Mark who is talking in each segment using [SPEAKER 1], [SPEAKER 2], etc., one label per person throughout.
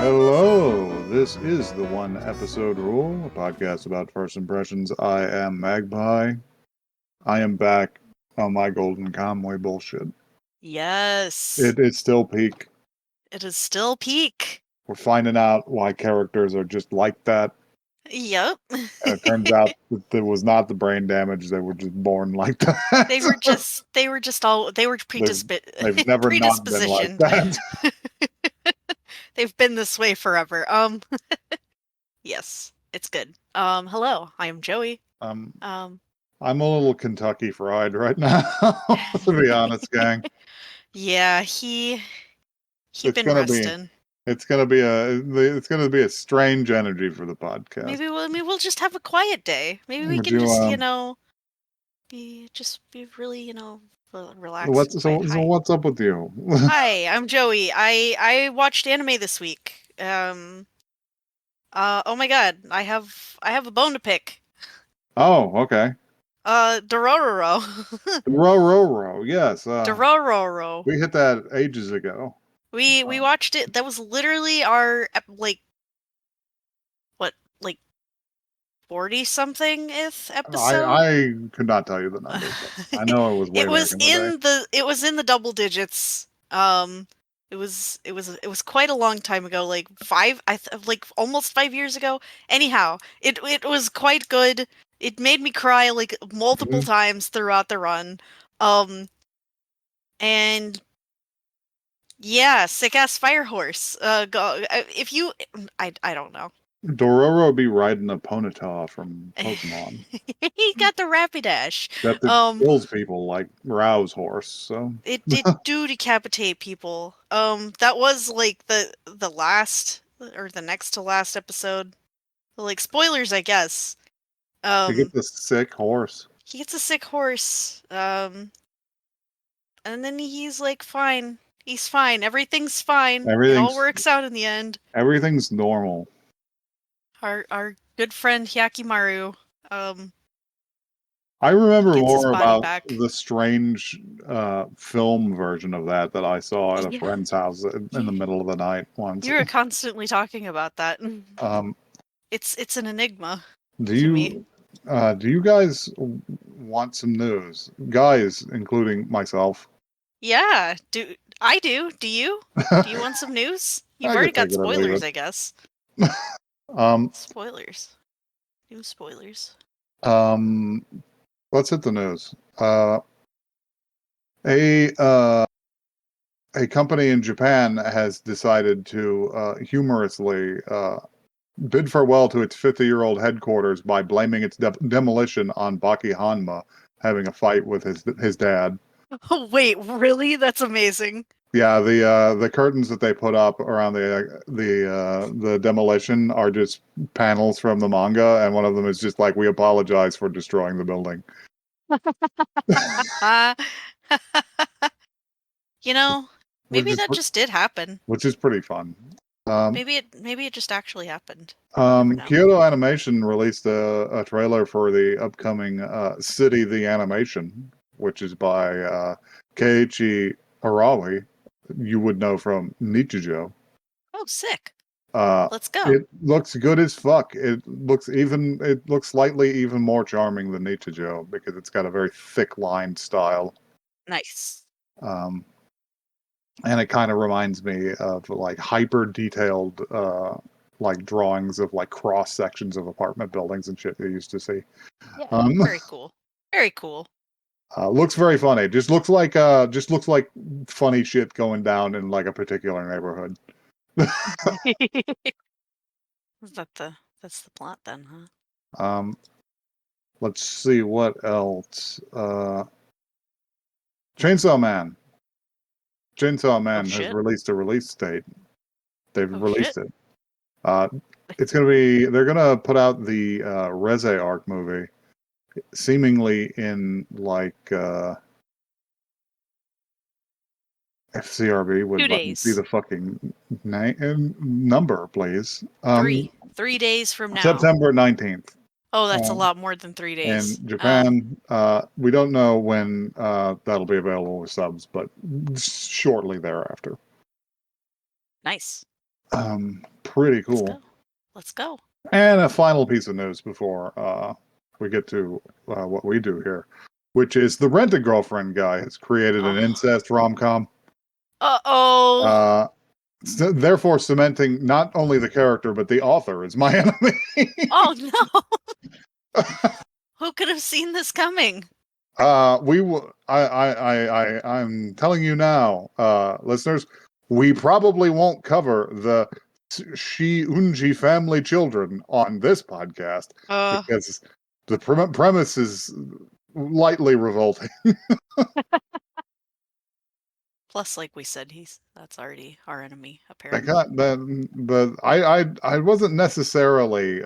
[SPEAKER 1] Hello, this is the One Episode Rule, a podcast about first impressions. I am Magpie. I am back on my Golden Conway bullshit.
[SPEAKER 2] Yes,
[SPEAKER 1] It's still peak.
[SPEAKER 2] it is still peak.
[SPEAKER 1] We're finding out why characters are just like that.
[SPEAKER 2] Yep.
[SPEAKER 1] And it turns out that it was not the brain damage, they were just born like that.
[SPEAKER 2] They were just
[SPEAKER 1] They've never not been like
[SPEAKER 2] predispositioned.
[SPEAKER 1] that.
[SPEAKER 2] They've been this way forever. Yes, it's good. Hello, I am Joey.
[SPEAKER 1] Um,
[SPEAKER 2] Um,
[SPEAKER 1] I'm a little Kentucky fried right now, to be honest, gang.
[SPEAKER 2] yeah, he
[SPEAKER 1] It's
[SPEAKER 2] been
[SPEAKER 1] gonna be
[SPEAKER 2] resting.
[SPEAKER 1] It's gonna be a strange energy for the podcast.
[SPEAKER 2] Maybe we'll just have a quiet day. Maybe we
[SPEAKER 1] Would
[SPEAKER 2] can
[SPEAKER 1] you
[SPEAKER 2] just, be really, relaxed and quiet. Hi.
[SPEAKER 1] what's up with you?
[SPEAKER 2] Hi, I'm Joey. I watched anime this week. Oh my god, I have a bone to pick.
[SPEAKER 1] Oh, okay.
[SPEAKER 2] Dororo.
[SPEAKER 1] Row, yes.
[SPEAKER 2] Dororo.
[SPEAKER 1] We hit that ages ago.
[SPEAKER 2] We watched it. That was literally our what, like 40 something th episode.
[SPEAKER 1] I could not tell you the numbers. But I know it was way back in the day.
[SPEAKER 2] It was in the double digits. It was quite a long time ago, like like almost 5 years ago. Anyhow, it was quite good. It made me cry like multiple
[SPEAKER 1] Mhm.
[SPEAKER 2] times throughout the run. Um, and yeah, sick ass fire horse. If you, I don't know.
[SPEAKER 1] Dororo be riding a ponytail from Pokemon
[SPEAKER 2] He got the Rapidash.
[SPEAKER 1] that
[SPEAKER 2] Um,
[SPEAKER 1] kills people like Rao's horse. So
[SPEAKER 2] it did do decapitate people. That was like the last or the next to last episode. Like spoilers, I guess.
[SPEAKER 1] to get
[SPEAKER 2] Um,
[SPEAKER 1] the sick horse.
[SPEAKER 2] he gets a sick horse. And then he's like, fine. He's fine. Everything's fine. It all
[SPEAKER 1] Everything's
[SPEAKER 2] works out in the end.
[SPEAKER 1] everything's normal.
[SPEAKER 2] Our good friend Hyakimaru,
[SPEAKER 1] I remember
[SPEAKER 2] gets his
[SPEAKER 1] more
[SPEAKER 2] body
[SPEAKER 1] about
[SPEAKER 2] back.
[SPEAKER 1] the strange film version of that I saw at a
[SPEAKER 2] Yeah,
[SPEAKER 1] friend's house in the middle of the night once.
[SPEAKER 2] you were constantly talking about that.
[SPEAKER 1] Um,
[SPEAKER 2] It's an enigma
[SPEAKER 1] do
[SPEAKER 2] to me.
[SPEAKER 1] you guys want some news, guys, including myself?
[SPEAKER 2] Yeah, I do? Do you? Do you want some news? You've
[SPEAKER 1] I
[SPEAKER 2] already
[SPEAKER 1] could take
[SPEAKER 2] got
[SPEAKER 1] it or leave
[SPEAKER 2] spoilers,
[SPEAKER 1] it.
[SPEAKER 2] I guess.
[SPEAKER 1] Um,
[SPEAKER 2] Spoilers. New spoilers.
[SPEAKER 1] um, let's hit the news. A a company in Japan has decided to humorously bid farewell to its 50-year-old headquarters by blaming its demolition on Baki Hanma having a fight with his dad.
[SPEAKER 2] Oh, wait, really? That's amazing.
[SPEAKER 1] Yeah, the curtains that they put up around the demolition are just panels from the manga, and one of them is just like, "We apologize for destroying the building."
[SPEAKER 2] Uh, you know,
[SPEAKER 1] which
[SPEAKER 2] maybe
[SPEAKER 1] is
[SPEAKER 2] that just did happen.
[SPEAKER 1] which is pretty fun. Um,
[SPEAKER 2] Maybe it just actually happened. You never know.
[SPEAKER 1] Kyoto Animation released a trailer for the upcoming City the Animation, which is by Keiichi Arawi. You would know from Nichijou.
[SPEAKER 2] Oh, sick.
[SPEAKER 1] Uh,
[SPEAKER 2] Let's go.
[SPEAKER 1] it looks good as fuck. It looks slightly even more charming than Nichijou because it's got a very thick lined style.
[SPEAKER 2] Nice.
[SPEAKER 1] Um, and it kind of reminds me of like hyper detailed like drawings of like cross sections of apartment buildings and shit you used to see.
[SPEAKER 2] Yeah.
[SPEAKER 1] Um,
[SPEAKER 2] Very cool. Very cool.
[SPEAKER 1] looks very funny. Just looks like funny shit going down in like a particular neighborhood.
[SPEAKER 2] Is that that's the plot then, huh?
[SPEAKER 1] Um, let's see what else. Chainsaw Man. Chainsaw
[SPEAKER 2] Oh
[SPEAKER 1] Man has
[SPEAKER 2] shit.
[SPEAKER 1] released a release date. They've
[SPEAKER 2] Oh shit.
[SPEAKER 1] released it. Uh, it's gonna be. They're gonna put out the Reze arc movie, seemingly in like FCRB would
[SPEAKER 2] 2
[SPEAKER 1] let me see
[SPEAKER 2] days.
[SPEAKER 1] the fucking number, please.
[SPEAKER 2] 3 days from now.
[SPEAKER 1] September 19th.
[SPEAKER 2] Oh, that's a
[SPEAKER 1] Um,
[SPEAKER 2] lot more than 3 days.
[SPEAKER 1] in Japan, we don't know when that'll be available with subs, but shortly thereafter.
[SPEAKER 2] Nice.
[SPEAKER 1] Pretty
[SPEAKER 2] Let's
[SPEAKER 1] cool.
[SPEAKER 2] go. Let's go.
[SPEAKER 1] And a final piece of news before we get to what we do here, which is the Rent-A-Girlfriend guy has created an
[SPEAKER 2] Oh.
[SPEAKER 1] incest rom-com.
[SPEAKER 2] Uh-oh.
[SPEAKER 1] Therefore cementing not only the character but the author as my enemy.
[SPEAKER 2] Oh, no. Who could have seen this coming?
[SPEAKER 1] We will. I'm telling you now, listeners, we probably won't cover the Shi Unji family children on this podcast
[SPEAKER 2] Uh,
[SPEAKER 1] because the premise is lightly revolting.
[SPEAKER 2] Plus, like we said, that's already our enemy,
[SPEAKER 1] I
[SPEAKER 2] apparently.
[SPEAKER 1] got I wasn't necessarily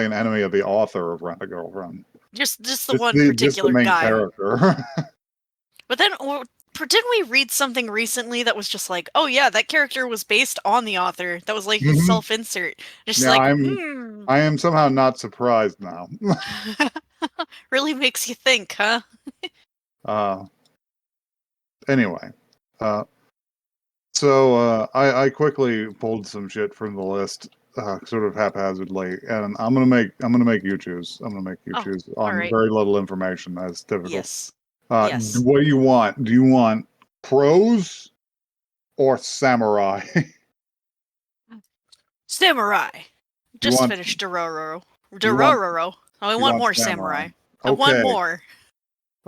[SPEAKER 1] an enemy of the author of Rent a Girlfriend.
[SPEAKER 2] Just the
[SPEAKER 1] Just
[SPEAKER 2] one
[SPEAKER 1] the
[SPEAKER 2] particular
[SPEAKER 1] main
[SPEAKER 2] guy.
[SPEAKER 1] character.
[SPEAKER 2] But then, didn't we read something recently that was just like, oh yeah, that character was based on the author. That was like his
[SPEAKER 1] Mhm.
[SPEAKER 2] self-insert. Just
[SPEAKER 1] Yeah,
[SPEAKER 2] like,
[SPEAKER 1] I am somehow not surprised now.
[SPEAKER 2] really makes you think, huh?
[SPEAKER 1] uh, anyway, uh, I quickly pulled some shit from the list, sort of haphazardly, and I'm gonna make you choose. I'm gonna make you
[SPEAKER 2] Oh,
[SPEAKER 1] choose
[SPEAKER 2] all
[SPEAKER 1] on
[SPEAKER 2] right.
[SPEAKER 1] very little information, as typical.
[SPEAKER 2] Yes. Yes.
[SPEAKER 1] What do you want? Do you want prose or samurai?
[SPEAKER 2] Samurai.
[SPEAKER 1] you
[SPEAKER 2] Just
[SPEAKER 1] want
[SPEAKER 2] finished Dororo.
[SPEAKER 1] you want
[SPEAKER 2] Dororo. Oh, I
[SPEAKER 1] you
[SPEAKER 2] want
[SPEAKER 1] want
[SPEAKER 2] more
[SPEAKER 1] samurai?
[SPEAKER 2] samurai. I want
[SPEAKER 1] Okay,
[SPEAKER 2] more.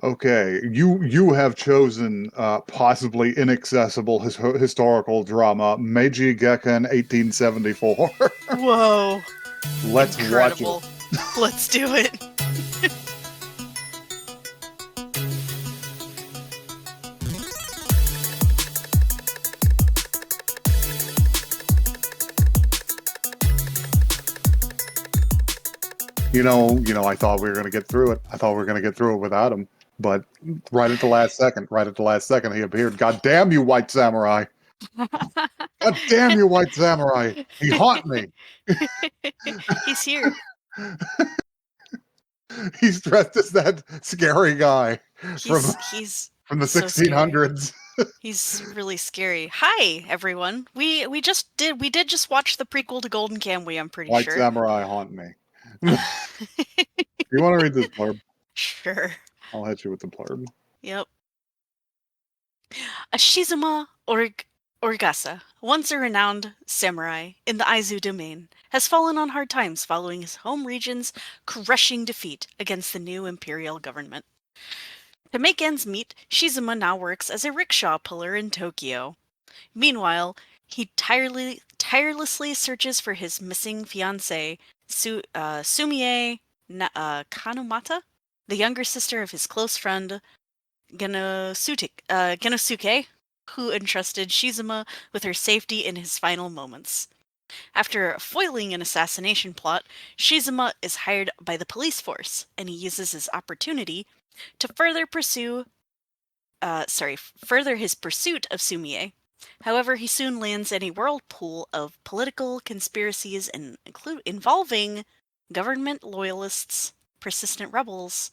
[SPEAKER 1] okay. You have chosen possibly inaccessible historical drama Meiji Gekken 1874.
[SPEAKER 2] Whoa.
[SPEAKER 1] Let's watch it.
[SPEAKER 2] Incredible. Let's do it.
[SPEAKER 1] I thought we were going to get through it. I thought we were going to get through it without him. But right at the last second, he appeared. God damn you, white samurai! God damn you, white samurai! He haunt me.
[SPEAKER 2] He's here.
[SPEAKER 1] He's dressed as that scary guy from
[SPEAKER 2] He's
[SPEAKER 1] from the
[SPEAKER 2] so scary.
[SPEAKER 1] 1600s.
[SPEAKER 2] He's really scary. Hi, everyone. We did just watch the prequel to Golden Kamuy, I'm pretty
[SPEAKER 1] White
[SPEAKER 2] sure.
[SPEAKER 1] samurai haunt me. You want to read this blurb?
[SPEAKER 2] Sure.
[SPEAKER 1] I'll hit you with the blurb.
[SPEAKER 2] Yep. Shizuma Origasa, once a renowned samurai in the Aizu domain, has fallen on hard times following his home region's crushing defeat against the new imperial government. To make ends meet, Shizuma now works as a rickshaw puller in Tokyo. Meanwhile, he tirelessly searches for his missing fiancée, Sumie Kanumata, the younger sister of his close friend Genosuke, who entrusted Shizuma with her safety in his final moments. After foiling an assassination plot, Shizuma is hired by the police force, and he uses his opportunity to further his pursuit of Sumie. However, he soon lands in a whirlpool of political conspiracies involving government loyalists, persistent rebels,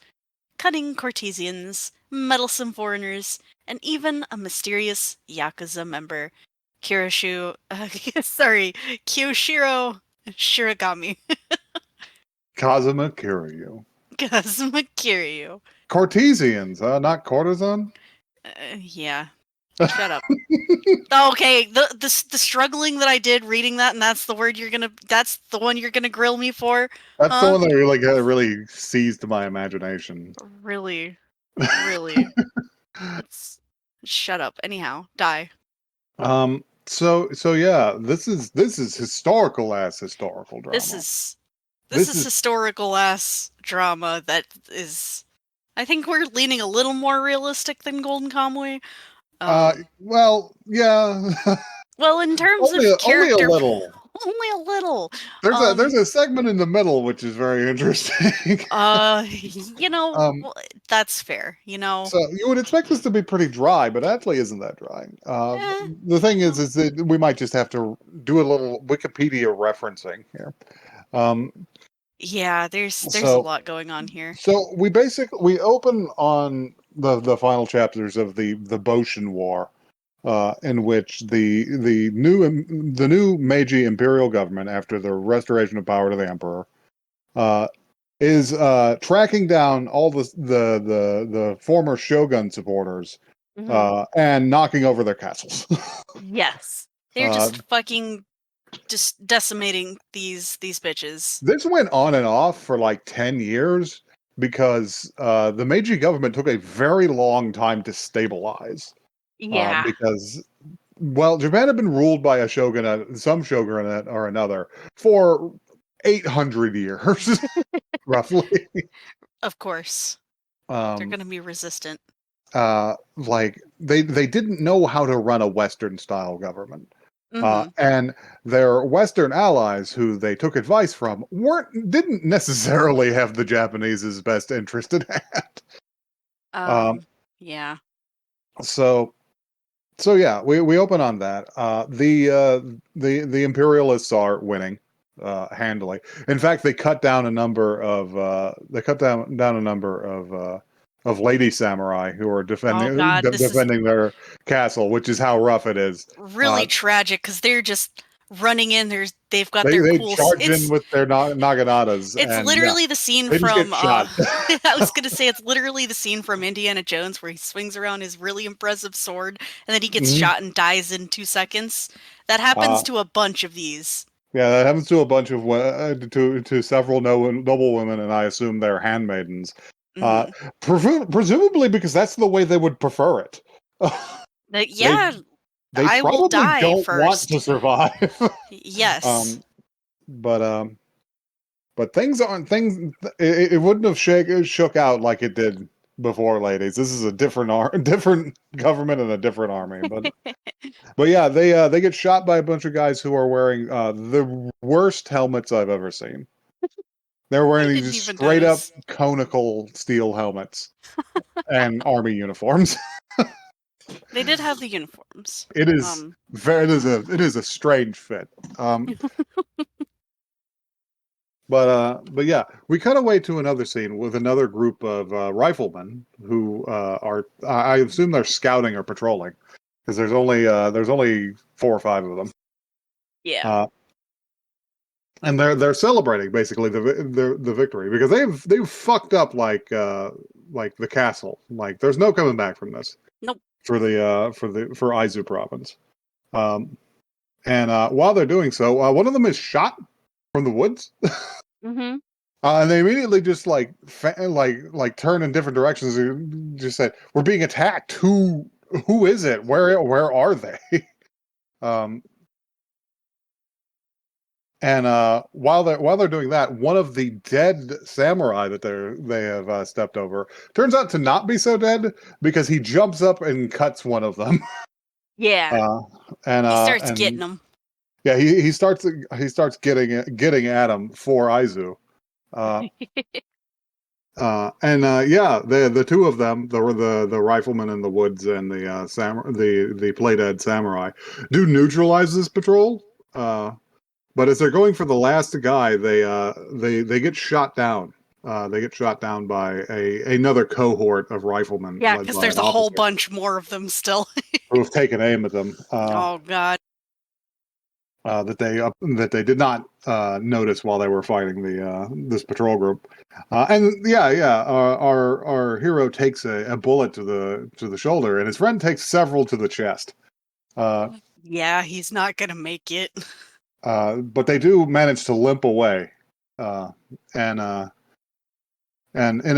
[SPEAKER 2] cunning courtesans, meddlesome foreigners, and even a mysterious Yakuza member, Kyoshiro Shiragami.
[SPEAKER 1] Kazuma Kiryu.
[SPEAKER 2] Kazuma Kiryu.
[SPEAKER 1] Courtesians, not courtesan?
[SPEAKER 2] Yeah. Shut up. Okay, the struggling that I did reading that, and that's the one you're gonna grill me for,
[SPEAKER 1] That's the
[SPEAKER 2] huh?
[SPEAKER 1] one that really seized my imagination.
[SPEAKER 2] Really, really. Shut up. Anyhow, die.
[SPEAKER 1] So yeah, this is historical drama.
[SPEAKER 2] This is
[SPEAKER 1] This is
[SPEAKER 2] historical ass drama that is. I think we're leaning a little more realistic than Golden Kamuy.
[SPEAKER 1] well, yeah.
[SPEAKER 2] Well, in terms
[SPEAKER 1] only
[SPEAKER 2] of
[SPEAKER 1] only a
[SPEAKER 2] character,
[SPEAKER 1] little.
[SPEAKER 2] only a little.
[SPEAKER 1] There's a segment in the middle which is very interesting.
[SPEAKER 2] Well, that's fair.
[SPEAKER 1] So you would expect this to be pretty dry, but actually isn't that dry.
[SPEAKER 2] Eh,
[SPEAKER 1] The thing
[SPEAKER 2] well,
[SPEAKER 1] is that we might just have to do a little Wikipedia referencing here.
[SPEAKER 2] yeah, there's a
[SPEAKER 1] So
[SPEAKER 2] lot going on here.
[SPEAKER 1] so we open on the final chapters of the Boshin War, in which the new Meiji imperial government, after the restoration of power to the emperor, uh, is tracking down all the former shogun supporters
[SPEAKER 2] Hmm.
[SPEAKER 1] and knocking over their castles.
[SPEAKER 2] Yes. They're
[SPEAKER 1] uh,
[SPEAKER 2] just fucking just decimating these bitches.
[SPEAKER 1] this went on and off for like 10 years because the Meiji government took a very long time to stabilize.
[SPEAKER 2] Yeah.
[SPEAKER 1] Because, well, Japan had been ruled by a shogunate, some shogunate or another, for 800 years, roughly.
[SPEAKER 2] Of course. They're
[SPEAKER 1] Um,
[SPEAKER 2] gonna be resistant.
[SPEAKER 1] like they didn't know how to run a Western style government.
[SPEAKER 2] Hmm.
[SPEAKER 1] And their Western allies, who they took advice from, didn't necessarily have the Japanese's best interest at hand. Um,
[SPEAKER 2] Yeah.
[SPEAKER 1] so yeah, we open on that. The imperialists are winning handily. In fact, they cut down a number of lady samurai who are
[SPEAKER 2] Oh God, this is
[SPEAKER 1] defending their castle, which is how rough it is.
[SPEAKER 2] really tragic because they're just running in. They've got
[SPEAKER 1] They
[SPEAKER 2] their
[SPEAKER 1] they
[SPEAKER 2] cool.
[SPEAKER 1] charge in with their naganatas,
[SPEAKER 2] It's
[SPEAKER 1] and yeah,
[SPEAKER 2] literally the scene
[SPEAKER 1] they just get
[SPEAKER 2] from
[SPEAKER 1] shot.
[SPEAKER 2] I was gonna say it's literally the scene from Indiana Jones where he swings around his really impressive sword and then he gets
[SPEAKER 1] Mhm.
[SPEAKER 2] shot and dies in 2 seconds. That happens
[SPEAKER 1] Uh,
[SPEAKER 2] to a bunch of these.
[SPEAKER 1] yeah, that happens to a bunch of to several noble women, and I assume they're handmaidens. Uh,
[SPEAKER 2] Hmm.
[SPEAKER 1] presumably because that's the way they would prefer it. they
[SPEAKER 2] Yeah,
[SPEAKER 1] they
[SPEAKER 2] I will
[SPEAKER 1] probably
[SPEAKER 2] die
[SPEAKER 1] don't want to
[SPEAKER 2] first.
[SPEAKER 1] survive.
[SPEAKER 2] Yes.
[SPEAKER 1] um, but things aren't things. It wouldn't have shook out like it did before, ladies. This is a different government and a different army. But yeah, they get shot by a bunch of guys who are wearing the worst helmets I've ever seen. They're
[SPEAKER 2] I
[SPEAKER 1] wearing these
[SPEAKER 2] didn't
[SPEAKER 1] just
[SPEAKER 2] even
[SPEAKER 1] straight up
[SPEAKER 2] notice.
[SPEAKER 1] conical steel helmets and army uniforms.
[SPEAKER 2] They did have the uniforms.
[SPEAKER 1] It is
[SPEAKER 2] Um,
[SPEAKER 1] it is a strange fit. Um, but yeah, we cut away to another scene with another group of riflemen who are I assume they're scouting or patrolling because there's only 4 or 5 of them.
[SPEAKER 2] yeah.
[SPEAKER 1] Uh, and they're celebrating basically the victory because they've fucked up like the castle. Like there's no coming back from this
[SPEAKER 2] Nope.
[SPEAKER 1] for Aizu province. Um, and while they're doing so, one of them is shot from the woods.
[SPEAKER 2] Hmm.
[SPEAKER 1] And they immediately just like turn in different directions and just said, "We're being attacked. Who is it? Where are they?" um, and while they're doing that, one of the dead samurai that they have stepped over turns out to not be so dead because he jumps up and cuts one of them.
[SPEAKER 2] Yeah.
[SPEAKER 1] uh, and
[SPEAKER 2] He
[SPEAKER 1] uh,
[SPEAKER 2] starts getting
[SPEAKER 1] and
[SPEAKER 2] them.
[SPEAKER 1] yeah, he starts getting at him for Aizu. Uh, yeah, the two of them, the rifleman in the woods and the play dead samurai, do neutralize this patrol. But as they're going for the last guy, they get shot down. They get shot down by another cohort of riflemen
[SPEAKER 2] Yeah,
[SPEAKER 1] led
[SPEAKER 2] because
[SPEAKER 1] by
[SPEAKER 2] there's
[SPEAKER 1] an
[SPEAKER 2] a whole
[SPEAKER 1] officer
[SPEAKER 2] bunch more of them still.
[SPEAKER 1] who have taken aim at them.
[SPEAKER 2] Oh God.
[SPEAKER 1] That they did not notice while they were fighting this patrol group. And yeah, our hero takes a bullet to the shoulder, and his friend takes several to the chest. Uh,
[SPEAKER 2] Yeah, he's not gonna make it.
[SPEAKER 1] but they do manage to limp away, uh, and uh, and in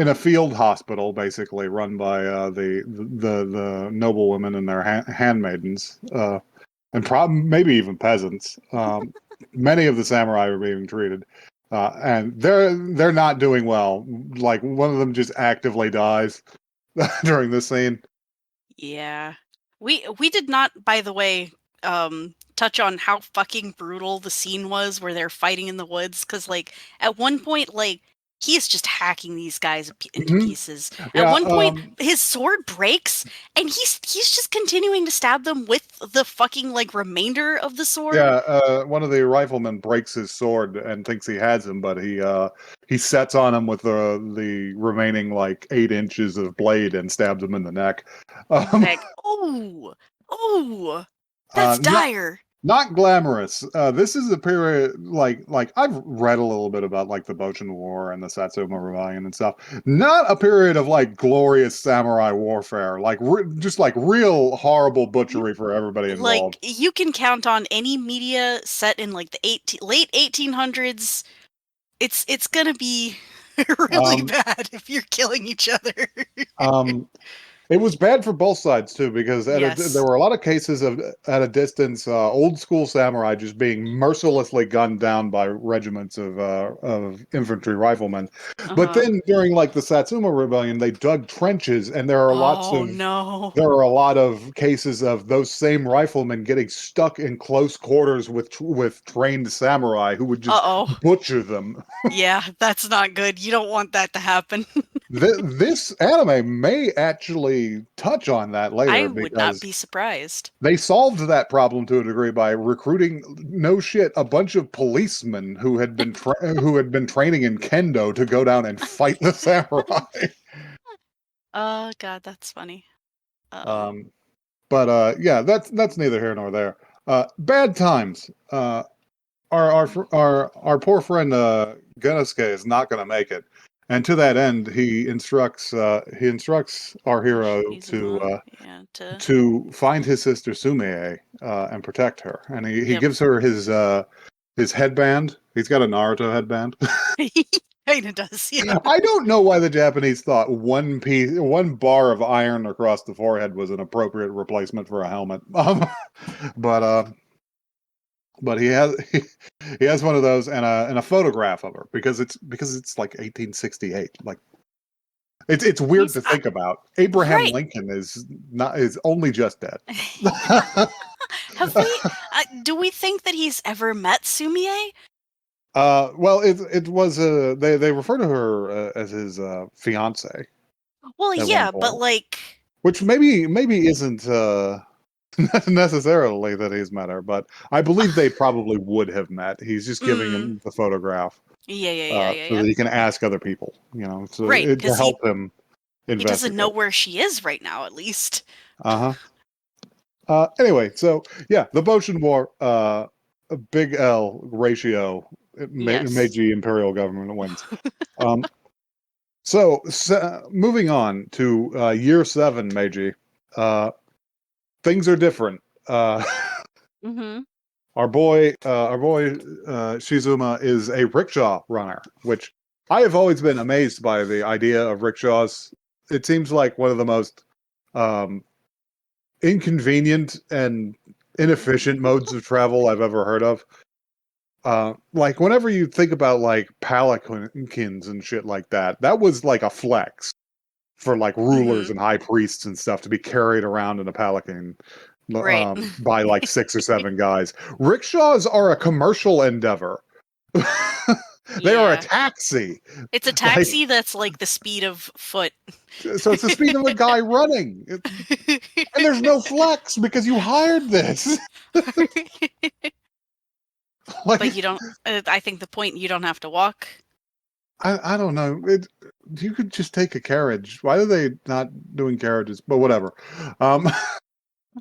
[SPEAKER 1] a field hospital, basically run by the noblewomen and their handmaidens. And maybe even peasants. Many of the samurai are being treated, and they're not doing well. Like one of them just actively dies during this scene.
[SPEAKER 2] Yeah. We did not, by the way, touch on how fucking brutal the scene was where they're fighting in the woods, because like at one point, like he is just hacking these guys into
[SPEAKER 1] Mhm.
[SPEAKER 2] pieces. At
[SPEAKER 1] Yeah,
[SPEAKER 2] one point, his sword breaks, and he's just continuing to stab them with the fucking like remainder of the sword.
[SPEAKER 1] yeah. One of the riflemen breaks his sword and thinks he has him, but he sets on him with the remaining like 8 inches of blade and stabs him in the neck. Um,
[SPEAKER 2] Like, oh, oh,
[SPEAKER 1] uh,
[SPEAKER 2] that's
[SPEAKER 1] not
[SPEAKER 2] dire.
[SPEAKER 1] not glamorous. This is a period like I've read a little bit about like the Boshin War and the Satsuma Rebellion and stuff. Not a period of like glorious samurai warfare, like just like real horrible butchery for everybody
[SPEAKER 2] Like
[SPEAKER 1] involved.
[SPEAKER 2] you can count on any media set in like the late 1800s. It's gonna be really
[SPEAKER 1] Um,
[SPEAKER 2] bad if you're killing each other.
[SPEAKER 1] um, It was bad for both sides too, because there
[SPEAKER 2] Yes.
[SPEAKER 1] were a lot of cases of at a distance, old school samurai just being mercilessly gunned down by regiments of infantry riflemen. But
[SPEAKER 2] Uh-huh.
[SPEAKER 1] then during like the Satsuma Rebellion, they dug trenches, and
[SPEAKER 2] Oh no.
[SPEAKER 1] there are a lot of cases of those same riflemen getting stuck in close quarters with trained samurai who would just
[SPEAKER 2] Uh-oh.
[SPEAKER 1] butcher them.
[SPEAKER 2] Yeah, that's not good. You don't want that to happen.
[SPEAKER 1] This anime may actually touch on that
[SPEAKER 2] I
[SPEAKER 1] later
[SPEAKER 2] would not
[SPEAKER 1] because
[SPEAKER 2] be surprised.
[SPEAKER 1] they solved that problem to a degree by recruiting, no shit, a bunch of policemen who had been training in kendo to go down and fight the samurai.
[SPEAKER 2] Oh God, that's funny.
[SPEAKER 1] Um, but yeah, that's neither here nor there. Bad times. Our poor friend Genosuke is not going to make it, and to that end, he instructs our hero
[SPEAKER 2] Shizuma, yeah, to
[SPEAKER 1] to find his sister Sumie and protect her. And he
[SPEAKER 2] yep.
[SPEAKER 1] gives her his headband. He's got a Naruto headband.
[SPEAKER 2] He kinda does, yeah.
[SPEAKER 1] I don't know why the Japanese thought one bar of iron across the forehead was an appropriate replacement for a helmet. But but he has one of those and a photograph of her because it's like 1868. Like it's weird
[SPEAKER 2] He's
[SPEAKER 1] to think about. Abraham
[SPEAKER 2] right.
[SPEAKER 1] Lincoln is only just dead.
[SPEAKER 2] Have we do we think that he's ever met Sumie?
[SPEAKER 1] Well, it was they refer to her as his fiance
[SPEAKER 2] Well,
[SPEAKER 1] at one
[SPEAKER 2] yeah, but
[SPEAKER 1] point,
[SPEAKER 2] like
[SPEAKER 1] which maybe isn't necessarily that he's met her, but I believe they probably would have met. He's just giving
[SPEAKER 2] mm,
[SPEAKER 1] him the photograph so
[SPEAKER 2] yeah.
[SPEAKER 1] that he can ask other people,
[SPEAKER 2] Right,
[SPEAKER 1] to
[SPEAKER 2] because
[SPEAKER 1] help him
[SPEAKER 2] he doesn't know
[SPEAKER 1] investigate.
[SPEAKER 2] where she is right now, at least.
[SPEAKER 1] Uh-huh. Anyway, so yeah, the Boshin War, a big L ratio,
[SPEAKER 2] Yes.
[SPEAKER 1] Meiji Imperial government wins. Um, so moving on to year seven, Meiji. Uh, things are different.
[SPEAKER 2] Mm-hmm.
[SPEAKER 1] Our boy Shizuma is a rickshaw runner, which I have always been amazed by the idea of rickshaws. It seems like one of the most um, inconvenient and inefficient modes of travel I've ever heard of. Like whenever you think about like palanquins and shit like that, that was like a flex for like rulers
[SPEAKER 2] Mm-hmm.
[SPEAKER 1] and high priests and stuff to be carried around in a palanquin
[SPEAKER 2] Right.
[SPEAKER 1] by like 6 or 7 guys. Rickshaws are a commercial endeavor. They are a
[SPEAKER 2] Yeah.
[SPEAKER 1] taxi.
[SPEAKER 2] It's a
[SPEAKER 1] Like
[SPEAKER 2] taxi that's like the speed of foot.
[SPEAKER 1] so it's the speed of a guy running. And there's no flex because you hired this.
[SPEAKER 2] But
[SPEAKER 1] Like
[SPEAKER 2] you don't I think the point you don't have to walk.
[SPEAKER 1] I don't know. You could just take a carriage. Why are they not doing carriages? But whatever. Um,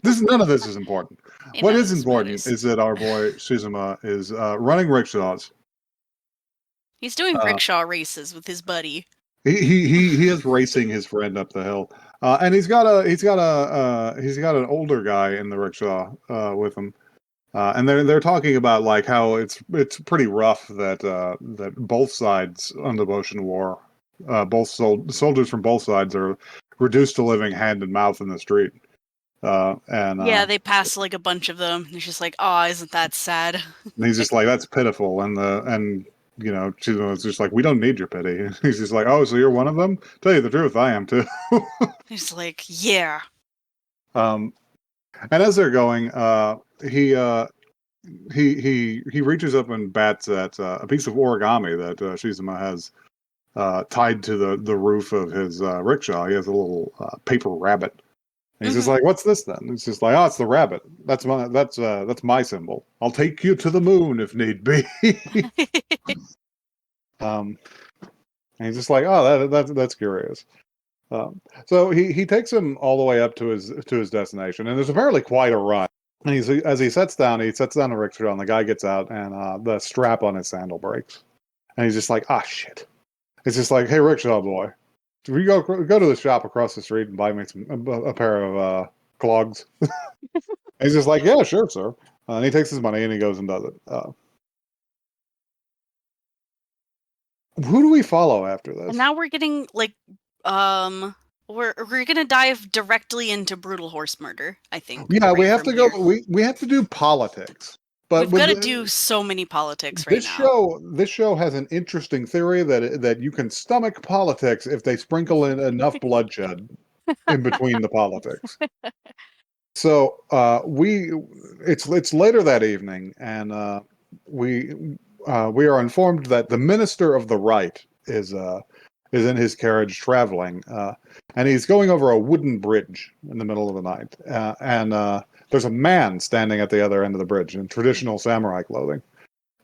[SPEAKER 1] none of this is important. What
[SPEAKER 2] None of
[SPEAKER 1] is
[SPEAKER 2] this
[SPEAKER 1] important
[SPEAKER 2] matters.
[SPEAKER 1] is that our boy Shizuma is running rickshaws.
[SPEAKER 2] He's doing
[SPEAKER 1] Uh,
[SPEAKER 2] rickshaw races with his buddy.
[SPEAKER 1] he is racing his friend up the hill, and he's got an older guy in the rickshaw with him. And they're talking about like how it's pretty rough that both sides on the Boshin War, soldiers from both sides are reduced to living hand and mouth in the street. And
[SPEAKER 2] Yeah, they pass like a bunch of them. It's just like, oh, isn't that sad?
[SPEAKER 1] he's just like that's pitiful. And she's just like we don't need your pity. He's just like, oh, so you're one of them? Tell you the truth, I am too.
[SPEAKER 2] It's like, yeah.
[SPEAKER 1] um, and as they're going, he reaches up and bats at a piece of origami that Shizuma has tied to the roof of his rickshaw. He has a little paper rabbit. And he's just
[SPEAKER 2] Mm-hmm.
[SPEAKER 1] like, "What's this then?" It's just like, "Oh, it's the rabbit. That's my symbol. I'll take you to the moon if need be." um, and he's just like, "Oh, that's curious." So he takes him all the way up to his destination, and there's apparently quite a run. And as he sets down a rickshaw, and the guy gets out, and the strap on his sandal breaks, and he's just like, "Ah, shit." It's just like, "Hey, rickshaw boy, we go to the shop across the street and buy me a pair of clogs." And he's just like, "Yeah, sure, sir." And he takes his money and he goes and does it. Who do we follow after
[SPEAKER 2] And
[SPEAKER 1] this?
[SPEAKER 2] now we're getting like, we're gonna dive directly into brutal horse murder. I think
[SPEAKER 1] Yeah, we
[SPEAKER 2] right
[SPEAKER 1] have
[SPEAKER 2] from
[SPEAKER 1] to go.
[SPEAKER 2] here.
[SPEAKER 1] We have to do politics, but
[SPEAKER 2] We've
[SPEAKER 1] with
[SPEAKER 2] got to do so many politics right
[SPEAKER 1] this
[SPEAKER 2] now.
[SPEAKER 1] show has an interesting theory that you can stomach politics if they sprinkle in enough bloodshed in between the politics. So it's later that evening, and we are informed that the minister of the right is in his carriage traveling, and he's going over a wooden bridge in the middle of the night, and there's a man standing at the other end of the bridge in traditional samurai clothing.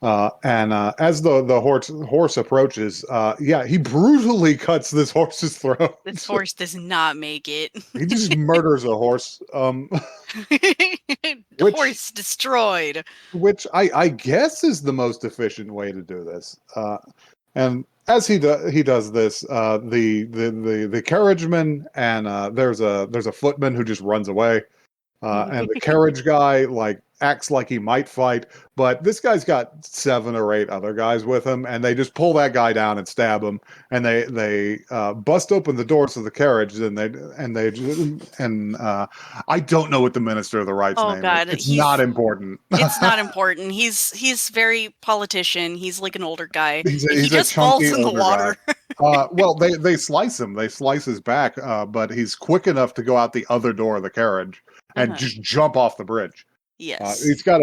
[SPEAKER 1] And as the horse approaches, yeah, he brutally cuts this horse's throat.
[SPEAKER 2] This horse does not make it.
[SPEAKER 1] He just murders a horse, which
[SPEAKER 2] Horse destroyed.
[SPEAKER 1] I guess is the most efficient way to do this. And as he does this, the carriageman and there's a footman who just runs away. And the carriage guy like acts like he might fight, but this guy's got 7 or 8 other guys with him, and they just pull that guy down and stab him. And they bust open the doors of the carriage, and I don't know what the minister of the right's
[SPEAKER 2] Oh
[SPEAKER 1] name is.
[SPEAKER 2] God,
[SPEAKER 1] It's not important.
[SPEAKER 2] it's not important. He's very politician. He's like an older guy. He
[SPEAKER 1] He's a
[SPEAKER 2] just
[SPEAKER 1] chunky
[SPEAKER 2] falls in the
[SPEAKER 1] older guy.
[SPEAKER 2] water.
[SPEAKER 1] Well, they slice him. They slice his back, but he's quick enough to go out the other door of the carriage and
[SPEAKER 2] Uh-huh.
[SPEAKER 1] just jump off the bridge.
[SPEAKER 2] Yes.
[SPEAKER 1] He's got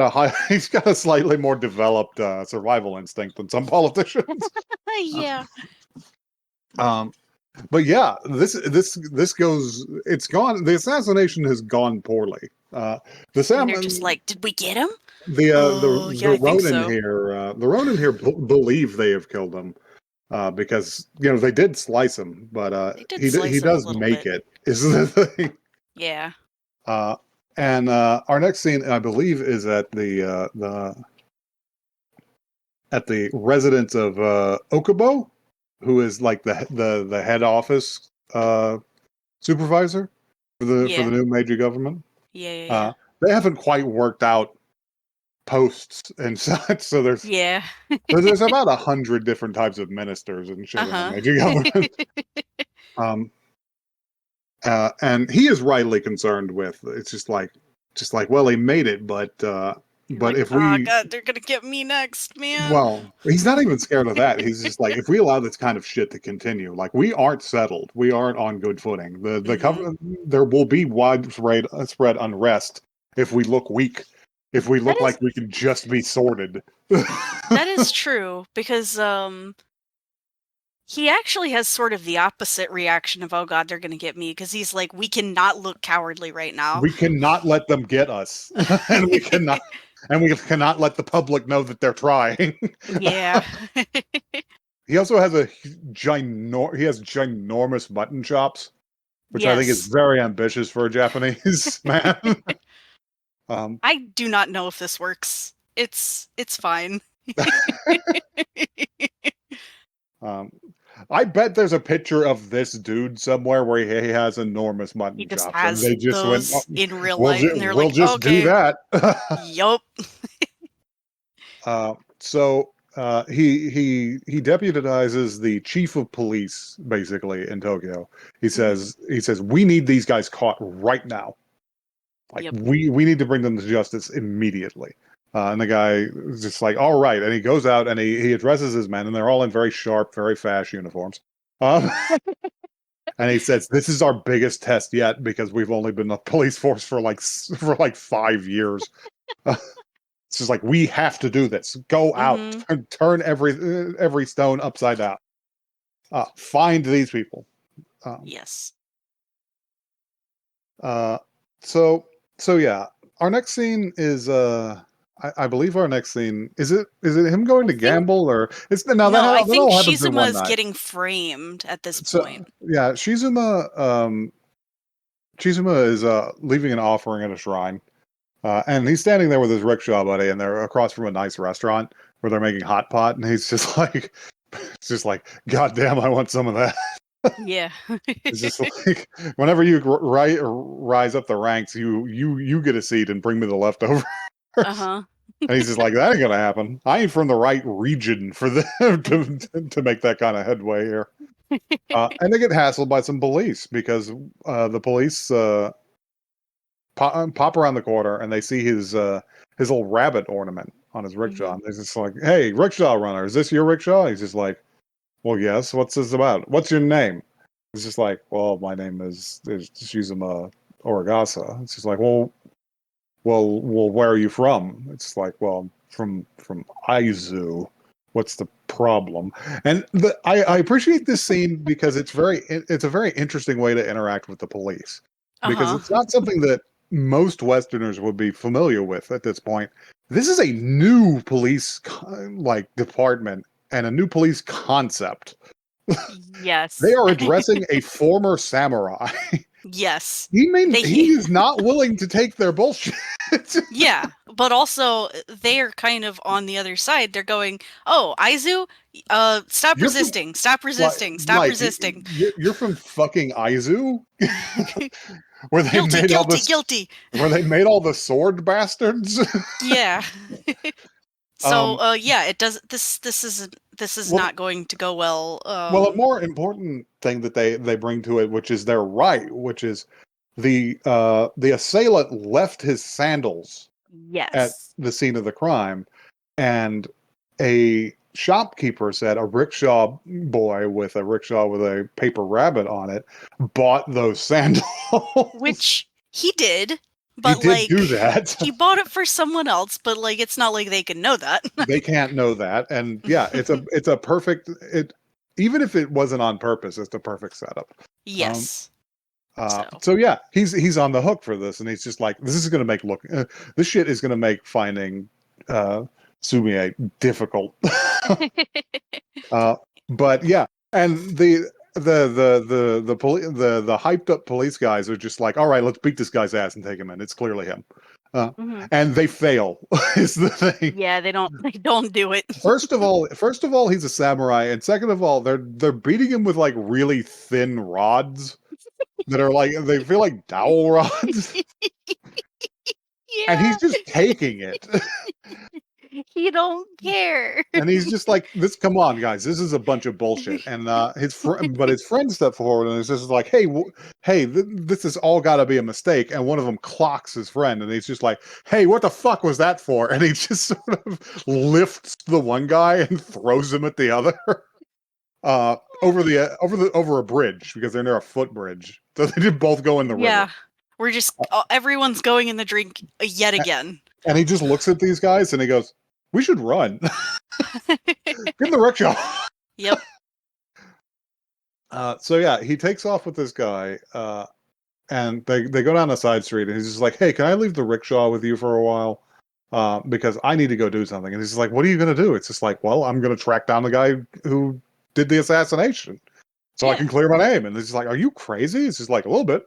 [SPEAKER 1] a slightly more developed survival instinct than some politicians.
[SPEAKER 2] Yeah.
[SPEAKER 1] um, but yeah, this goes. It's gone. The assassination has gone poorly. The
[SPEAKER 2] And
[SPEAKER 1] Sam
[SPEAKER 2] they're just like, did we get him?
[SPEAKER 1] the
[SPEAKER 2] Oh, yeah, I think so.
[SPEAKER 1] The Ronin here believe they have killed him. Because they did slice him, but
[SPEAKER 2] They did
[SPEAKER 1] he
[SPEAKER 2] slice him a
[SPEAKER 1] does
[SPEAKER 2] little
[SPEAKER 1] make
[SPEAKER 2] bit.
[SPEAKER 1] it. Is the thing.
[SPEAKER 2] Yeah.
[SPEAKER 1] Uh, and our next scene, I believe, is at the residence of Okubo, who is like the head office supervisor for the
[SPEAKER 2] Yeah.
[SPEAKER 1] new Meiji government.
[SPEAKER 2] Yeah, yeah, yeah.
[SPEAKER 1] Uh, they haven't quite worked out posts and such, so
[SPEAKER 2] Yeah.
[SPEAKER 1] there's about 100 different types of ministers and shit in the
[SPEAKER 2] Uh-huh.
[SPEAKER 1] Meiji government. Um, and he is rightly concerned with it's just like well, he made it,
[SPEAKER 2] You're
[SPEAKER 1] but
[SPEAKER 2] like,
[SPEAKER 1] if
[SPEAKER 2] oh
[SPEAKER 1] we
[SPEAKER 2] God, they're gonna get me next, man.
[SPEAKER 1] well, he's not even scared of that. He's just like, if we allow this kind of shit to continue, like we aren't settled, we aren't on good footing.
[SPEAKER 2] Hmm.
[SPEAKER 1] There will be widespread spread unrest if we look weak, if we
[SPEAKER 2] That
[SPEAKER 1] look
[SPEAKER 2] is
[SPEAKER 1] like we can just be sorted.
[SPEAKER 2] that is true because he actually has sort of the opposite reaction of, oh God, they're gonna get me, because he's like, we cannot look cowardly right now.
[SPEAKER 1] We cannot let them get us, and we cannot let the public know that they're trying.
[SPEAKER 2] Yeah.
[SPEAKER 1] He also has he has ginormous mutton chops, which I think is
[SPEAKER 2] Yes.
[SPEAKER 1] very ambitious for a Japanese man. Um,
[SPEAKER 2] I do not know if this works. It's fine.
[SPEAKER 1] um, I bet there's a picture of this dude somewhere where he has enormous
[SPEAKER 2] He
[SPEAKER 1] mutton
[SPEAKER 2] just
[SPEAKER 1] chops, and
[SPEAKER 2] has
[SPEAKER 1] they just went, "Oh,
[SPEAKER 2] those in real life, and they're
[SPEAKER 1] we'll
[SPEAKER 2] like,
[SPEAKER 1] just do
[SPEAKER 2] okay,
[SPEAKER 1] that."
[SPEAKER 2] yup.
[SPEAKER 1] He deputizes the chief of police basically in Tokyo.
[SPEAKER 2] Hmm.
[SPEAKER 1] He says we need these guys caught right now. Like
[SPEAKER 2] Yep.
[SPEAKER 1] we need to bring them to justice immediately. And the guy is just like, all right. And he goes out and he addresses his men, and they're all in very sharp, very fast uniforms. Um, and he says, "This is our biggest test yet because we've only been a police force for like 5 years. It's just like we have to do this. Go out,
[SPEAKER 2] Hmm.
[SPEAKER 1] turn every stone upside down." Find these people.
[SPEAKER 2] Yes.
[SPEAKER 1] Uh, so yeah, our next scene is I believe our next scene is it him going
[SPEAKER 2] I
[SPEAKER 1] to
[SPEAKER 2] think
[SPEAKER 1] gamble or it's no
[SPEAKER 2] no, I
[SPEAKER 1] that
[SPEAKER 2] think
[SPEAKER 1] all happens in
[SPEAKER 2] Shizuma
[SPEAKER 1] one
[SPEAKER 2] is
[SPEAKER 1] night.
[SPEAKER 2] getting framed at this
[SPEAKER 1] So
[SPEAKER 2] point.
[SPEAKER 1] yeah, Shizuma is leaving an offering at a shrine. And he's standing there with his rickshaw buddy, and they're across from a nice restaurant where they're making hot pot, and he's just like, it's just like, God damn, I want some of that.
[SPEAKER 2] Yeah.
[SPEAKER 1] It's just like, whenever you rise up the ranks, you get a seat and bring me the leftovers.
[SPEAKER 2] Uh-huh.
[SPEAKER 1] And he's just like, that ain't gonna happen. I ain't from the right region for them to make that kind of headway here. And they get hassled by some police because the police pop around the corner and they see his little rabbit ornament on his rickshaw.
[SPEAKER 2] Mhm.
[SPEAKER 1] And they're just like, "Hey, rickshaw runner, is this your rickshaw?" He's just like, "Well, yes. What's this about? What's your name?" It's just like, "Well, my name is Shizuma Origasa." It's just like, well, where are you from? It's like, well, from Aizu. What's the problem? And I appreciate this scene because it's a very interesting way to interact with the police because
[SPEAKER 2] Uh-huh.
[SPEAKER 1] it's not something that most Westerners would be familiar with at this point. This is a new police like department and a new police concept. They
[SPEAKER 2] Yes.
[SPEAKER 1] are addressing a former samurai.
[SPEAKER 2] Yes.
[SPEAKER 1] He
[SPEAKER 2] They
[SPEAKER 1] is not willing to take their bullshit.
[SPEAKER 2] Yeah, but also they are kind of on the other side. They're going, "Oh, Aizu, stop
[SPEAKER 1] You're from
[SPEAKER 2] resisting. Stop
[SPEAKER 1] like
[SPEAKER 2] resisting. Stop resisting."
[SPEAKER 1] you're from fucking Aizu, where they
[SPEAKER 2] Guilty,
[SPEAKER 1] made all
[SPEAKER 2] guilty,
[SPEAKER 1] this,
[SPEAKER 2] guilty.
[SPEAKER 1] where they made all the sword bastards.
[SPEAKER 2] Yeah. So,
[SPEAKER 1] um,
[SPEAKER 2] yeah, it does this is
[SPEAKER 1] well,
[SPEAKER 2] not going to go well.
[SPEAKER 1] a more important thing that they bring to it, which is their right, which is the assailant left his sandals at
[SPEAKER 2] Yes.
[SPEAKER 1] the scene of the crime, and a shopkeeper said a rickshaw boy with a rickshaw with a paper rabbit on it bought those sandals.
[SPEAKER 2] Which he did,
[SPEAKER 1] He
[SPEAKER 2] but
[SPEAKER 1] did do
[SPEAKER 2] like
[SPEAKER 1] that.
[SPEAKER 2] he bought it for someone else, but like it's not like they can know that.
[SPEAKER 1] They can't know that, and yeah, it's a perfect it. Even if it wasn't on purpose, it's the perfect setup. Um,
[SPEAKER 2] Yes. So,
[SPEAKER 1] so yeah, he's on the hook for this, and he's just like, this is going to this shit is going to make finding uh, Sumie difficult. uh, but yeah, and the hyped up police guys are just like, all right, let's beat this guy's ass and take him in. It's clearly him, uh,
[SPEAKER 2] mhm.
[SPEAKER 1] and they fail. Is the thing.
[SPEAKER 2] Yeah, they don't do it.
[SPEAKER 1] First of all, he's a samurai, and second of all, they're beating him with like really thin rods that are like they feel like dowel rods, and he's
[SPEAKER 2] Yeah.
[SPEAKER 1] just taking it.
[SPEAKER 2] He don't care.
[SPEAKER 1] And he's just like, "This, come on, guys, this is a bunch of bullshit." And his friend stepped forward and is just like, "Hey, this has all got to be a mistake." And one of them clocks his friend, and he's just like, "Hey, what the fuck was that for?" And he just sort of lifts the one guy and throws him at the other, over a bridge because they're near a footbridge, so they did both go in the river.
[SPEAKER 2] Yeah. We're just everyone's going in the drink yet again.
[SPEAKER 1] And he just looks at these guys and he goes, "We should run. Get in the rickshaw."
[SPEAKER 2] Yep.
[SPEAKER 1] So yeah, he takes off with this guy, and they go down a side street, and he's just like, "Hey, can I leave the rickshaw with you for a while? Because I need to go do something." And he's just like, "What are you going to do?" It's just like, "Well, I'm going to track down the guy who did the assassination, so I
[SPEAKER 2] Yeah.
[SPEAKER 1] can clear my name." And he's just like, "Are you crazy?" It's just like a little bit.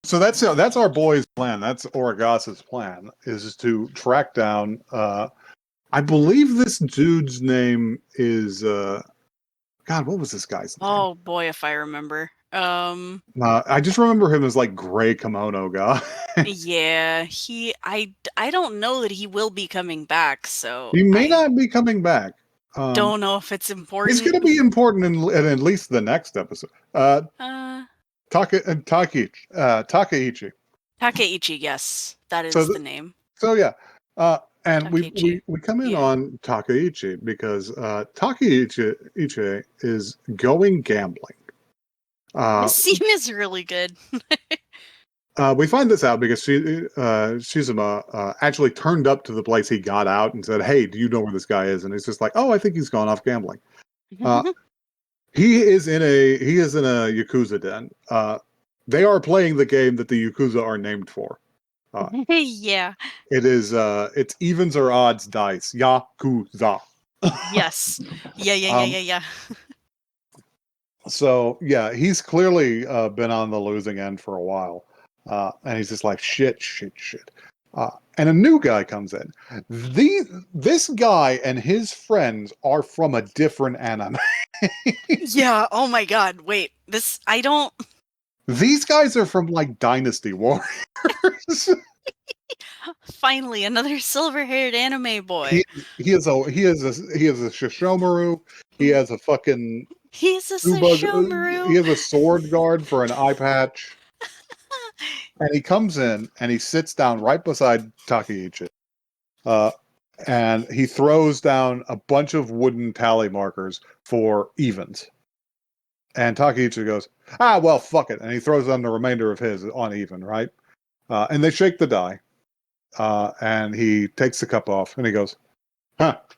[SPEAKER 1] So that's our boy's plan. That's Origasa's plan, is to track down. I believe this dude's name is God. What was this guy's name?
[SPEAKER 2] Oh boy, if I remember.
[SPEAKER 1] I just remember him as like gray kimono guy.
[SPEAKER 2] Yeah, I don't know that he will be coming back, so
[SPEAKER 1] He may
[SPEAKER 2] I
[SPEAKER 1] not be coming back. Um,
[SPEAKER 2] don't know if it's
[SPEAKER 1] he's going
[SPEAKER 2] important.
[SPEAKER 1] to be important in at least the next episode.
[SPEAKER 2] Uh,
[SPEAKER 1] Takaichi.
[SPEAKER 2] Takeichi, yes, that
[SPEAKER 1] So
[SPEAKER 2] is the name.
[SPEAKER 1] so yeah, and
[SPEAKER 2] Takeichi.
[SPEAKER 1] we come in
[SPEAKER 2] Yeah.
[SPEAKER 1] on Takaichi because Takaichi is going gambling. Uh,
[SPEAKER 2] This scene is really good.
[SPEAKER 1] we find this out because Shizuma actually turned up to the place he got out and said, "Hey, do you know where this guy is?" And he's just like, "Oh, I think he's gone off gambling." Uh, he is in a Yakuza den. They are playing the game that the Yakuza are named for. Uh,
[SPEAKER 2] Yeah.
[SPEAKER 1] it's evens or odds dice. Yakuza.
[SPEAKER 2] Yes. Yeah, yeah, yeah,
[SPEAKER 1] Um,
[SPEAKER 2] yeah, yeah.
[SPEAKER 1] so yeah, he's clearly been on the losing end for a while, and he's just like shit, shit, shit. And a new guy comes in. This guy and his friends are from a different anime.
[SPEAKER 2] Yeah, oh my god, wait. I don't.
[SPEAKER 1] These guys are from like Dynasty Warriors.
[SPEAKER 2] Finally, another silver-haired anime
[SPEAKER 1] he
[SPEAKER 2] boy.
[SPEAKER 1] he has a Shishomaru. He has a fucking
[SPEAKER 2] He's a
[SPEAKER 1] He
[SPEAKER 2] Sashomaru.
[SPEAKER 1] has a sword guard for an eye patch. And he comes in and he sits down right beside Takaichi. Uh, and he throws down a bunch of wooden tally markers for evens. And Takaichi goes, well, fuck it. And he throws down the remainder of his on even, right? And they shake the die. And he takes the cup off and he goes,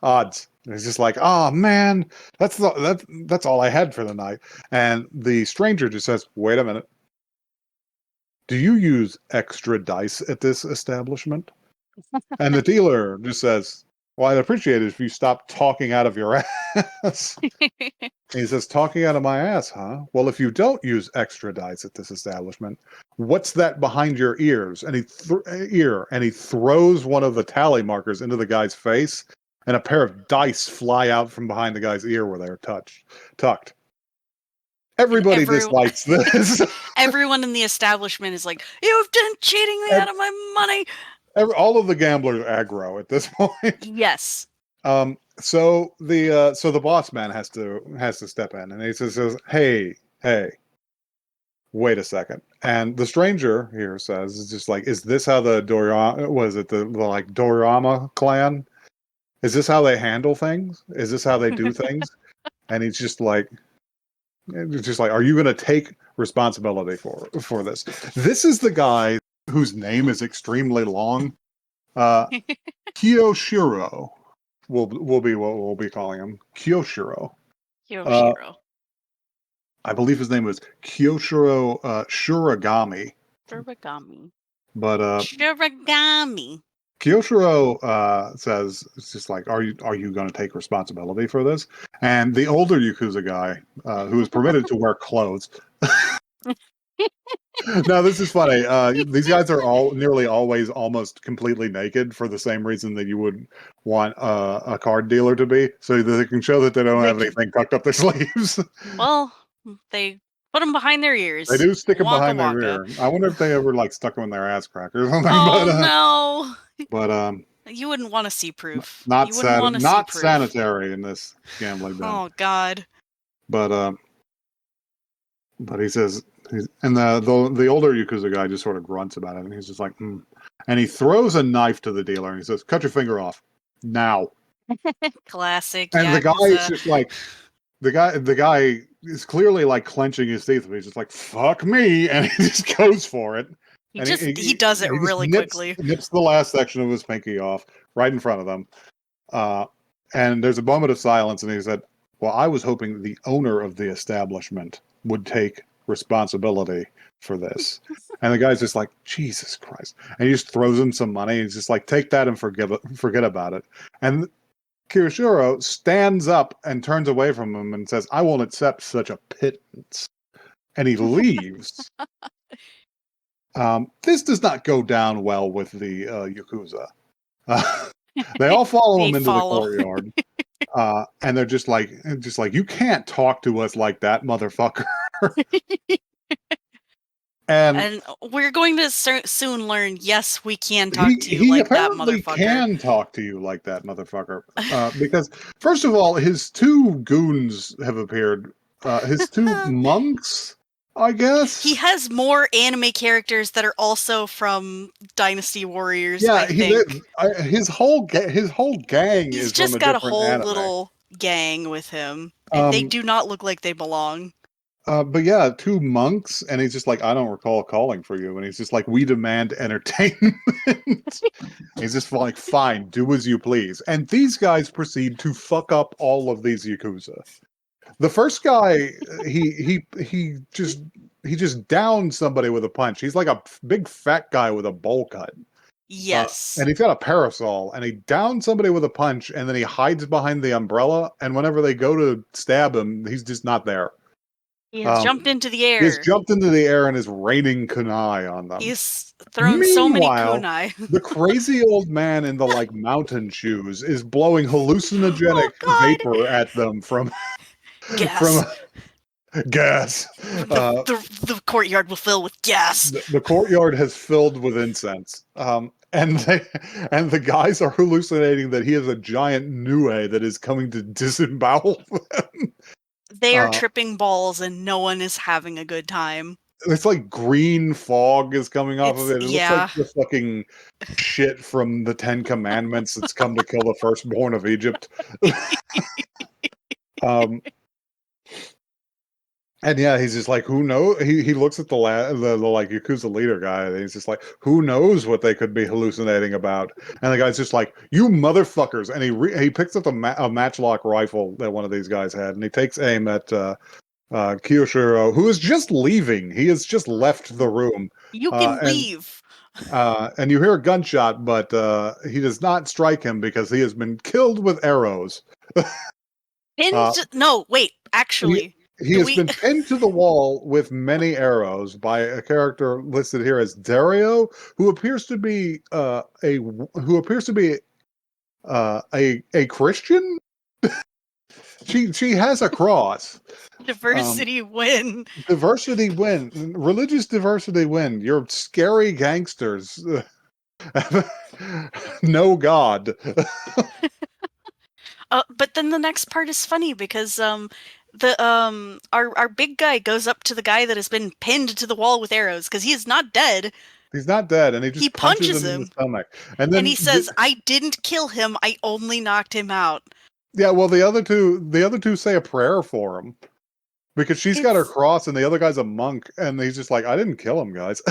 [SPEAKER 1] odds. And he's just like, oh man, that's all I had for the night. And the stranger just says, wait a minute. Do you use extra dice at this establishment? And the dealer just says, well, I'd appreciate it if you stopped talking out of your ass. And he says, talking out of my ass, huh? Well, if you don't use extra dice at this establishment, what's that behind your ears? And he throws one of the tally markers into the guy's face, and a pair of dice fly out from behind the guy's ear where they're tucked.
[SPEAKER 2] And
[SPEAKER 1] Everybody dislikes this.
[SPEAKER 2] everyone in the establishment is like, you've been cheating me out of my money.
[SPEAKER 1] All of the gamblers aggro at this point.
[SPEAKER 2] Yes.
[SPEAKER 1] So the boss man has to step in, and he says, "Hey, wait a second." And the stranger here says, "It's just like, is this how the Doriyama clan? Is this how they handle things? Is this how they do things?" And he's just like, are you going to take responsibility for this? This is the guy whose name is extremely long. Kiyoshiro will be what we'll be calling him. Kiyoshiro.
[SPEAKER 2] Yoshiro.
[SPEAKER 1] I believe his name was Kyoshiro Shuragami.
[SPEAKER 2] Shuragami.
[SPEAKER 1] But
[SPEAKER 2] Shuragami.
[SPEAKER 1] Kyoshiro says, it's just like, are you going to take responsibility for this? And the older Yakuza guy, who is permitted to wear clothes. Now, this is funny. These guys are all nearly always almost completely naked for the same reason that you would want a card dealer to be, so that they can show that they don't have anything tucked up their sleeves.
[SPEAKER 2] Well, they put them behind their ears.
[SPEAKER 1] They do stick them
[SPEAKER 2] Wonka
[SPEAKER 1] behind their
[SPEAKER 2] wonka.
[SPEAKER 1] ear. I wonder if they ever like stuck them in their ass crack or something.
[SPEAKER 2] Oh no!
[SPEAKER 1] But
[SPEAKER 2] You wouldn't want to see proof.
[SPEAKER 1] not
[SPEAKER 2] You wouldn't want to see proof.
[SPEAKER 1] sanitary in this gambling den.
[SPEAKER 2] Oh god.
[SPEAKER 1] But he says, and the older Yakuza guy just sort of grunts about it, and he's just like, and he throws a knife to the dealer, and he says, "Cut your finger off now."
[SPEAKER 2] Classic.
[SPEAKER 1] And
[SPEAKER 2] Yakuza.
[SPEAKER 1] the guy is just like, the guy is clearly like clenching his teeth, but he's just like, "Fuck me," and he just goes for it.
[SPEAKER 2] He does it really quickly.
[SPEAKER 1] Nips the last section of his pinky off right in front of them. And there's a moment of silence, and he said, well, I was hoping the owner of the establishment would take responsibility for this. And the guy's just like, Jesus Christ. And he just throws him some money. He's just like, take that and forget about it. And Kirishiro stands up and turns away from him and says, I won't accept such a pittance. And he leaves. This does not go down well with the Yakuza. They all follow him into the courtyard. And they're just like, you can't talk to us like that, motherfucker. and
[SPEAKER 2] we're going to soon learn, yes, we can talk to you like that, motherfucker.
[SPEAKER 1] He can talk to you like that, motherfucker. Because, first of all, his two goons have appeared. His two monks, I guess.
[SPEAKER 2] He has more anime characters that are also from Dynasty Warriors.
[SPEAKER 1] Yeah,
[SPEAKER 2] I think
[SPEAKER 1] his whole gang
[SPEAKER 2] He's
[SPEAKER 1] is
[SPEAKER 2] just
[SPEAKER 1] from a
[SPEAKER 2] got a
[SPEAKER 1] different
[SPEAKER 2] whole
[SPEAKER 1] anime.
[SPEAKER 2] little gang with him, and they do not look like they belong.
[SPEAKER 1] But yeah, two monks, and he's just like, I don't recall calling for you, and he's just like, we demand entertainment. He's just like, fine, do as you please. And these guys proceed to fuck up all of these Yakuza. The first guy, he just downed somebody with a punch. He's like a big fat guy with a bowl cut.
[SPEAKER 2] Yes.
[SPEAKER 1] And he's got a parasol, and he downs somebody with a punch, and then he hides behind the umbrella, and whenever they go to stab him, he's just not there.
[SPEAKER 2] He has jumped into the
[SPEAKER 1] He has
[SPEAKER 2] air.
[SPEAKER 1] jumped into the air and is raining kunai on them.
[SPEAKER 2] He's thrown so many
[SPEAKER 1] Meanwhile,
[SPEAKER 2] kunai.
[SPEAKER 1] the crazy old man in the like mountain shoes is blowing hallucinogenic
[SPEAKER 2] Oh God!
[SPEAKER 1] vapor at them from
[SPEAKER 2] Gas.
[SPEAKER 1] gas.
[SPEAKER 2] The courtyard will fill with gas.
[SPEAKER 1] The courtyard has filled with incense. And the guys are hallucinating that he is a giant nue that is coming to disembowel them.
[SPEAKER 2] They are tripping balls and no one is having a good time.
[SPEAKER 1] It's like green fog is coming off of it. It looks like
[SPEAKER 2] Yeah.
[SPEAKER 1] the fucking shit from the Ten Commandments that's come to kill the firstborn of Egypt. And yeah, he's just like, who knows? He looks at the like Yakuza leader guy, and he's just like, who knows what they could be hallucinating about? And the guy's just like, you motherfuckers! And he picks up a matchlock rifle that one of these guys had, and he takes aim at Kiyoshiro, who is just leaving. He has just left the room.
[SPEAKER 2] You can
[SPEAKER 1] And
[SPEAKER 2] leave.
[SPEAKER 1] and you hear a gunshot, but he does not strike him because he has been killed with arrows.
[SPEAKER 2] No, wait, actually.
[SPEAKER 1] He has been pinned to the wall with many arrows by a character listed here as Dario, who appears to be a Christian. She has a cross.
[SPEAKER 2] Diversity win.
[SPEAKER 1] Diversity win. Religious diversity win. You're scary gangsters. No God.
[SPEAKER 2] But then the next part is funny because our big guy goes up to the guy that has been pinned to the wall with arrows because he is not dead.
[SPEAKER 1] He's not dead, and he just punches him in the stomach. And then
[SPEAKER 2] he says, "I didn't kill him. I only knocked him out."
[SPEAKER 1] Yeah, well, the other two say a prayer for him because she's got her cross, and the other guy's a monk, and he's just like, "I didn't kill him, guys."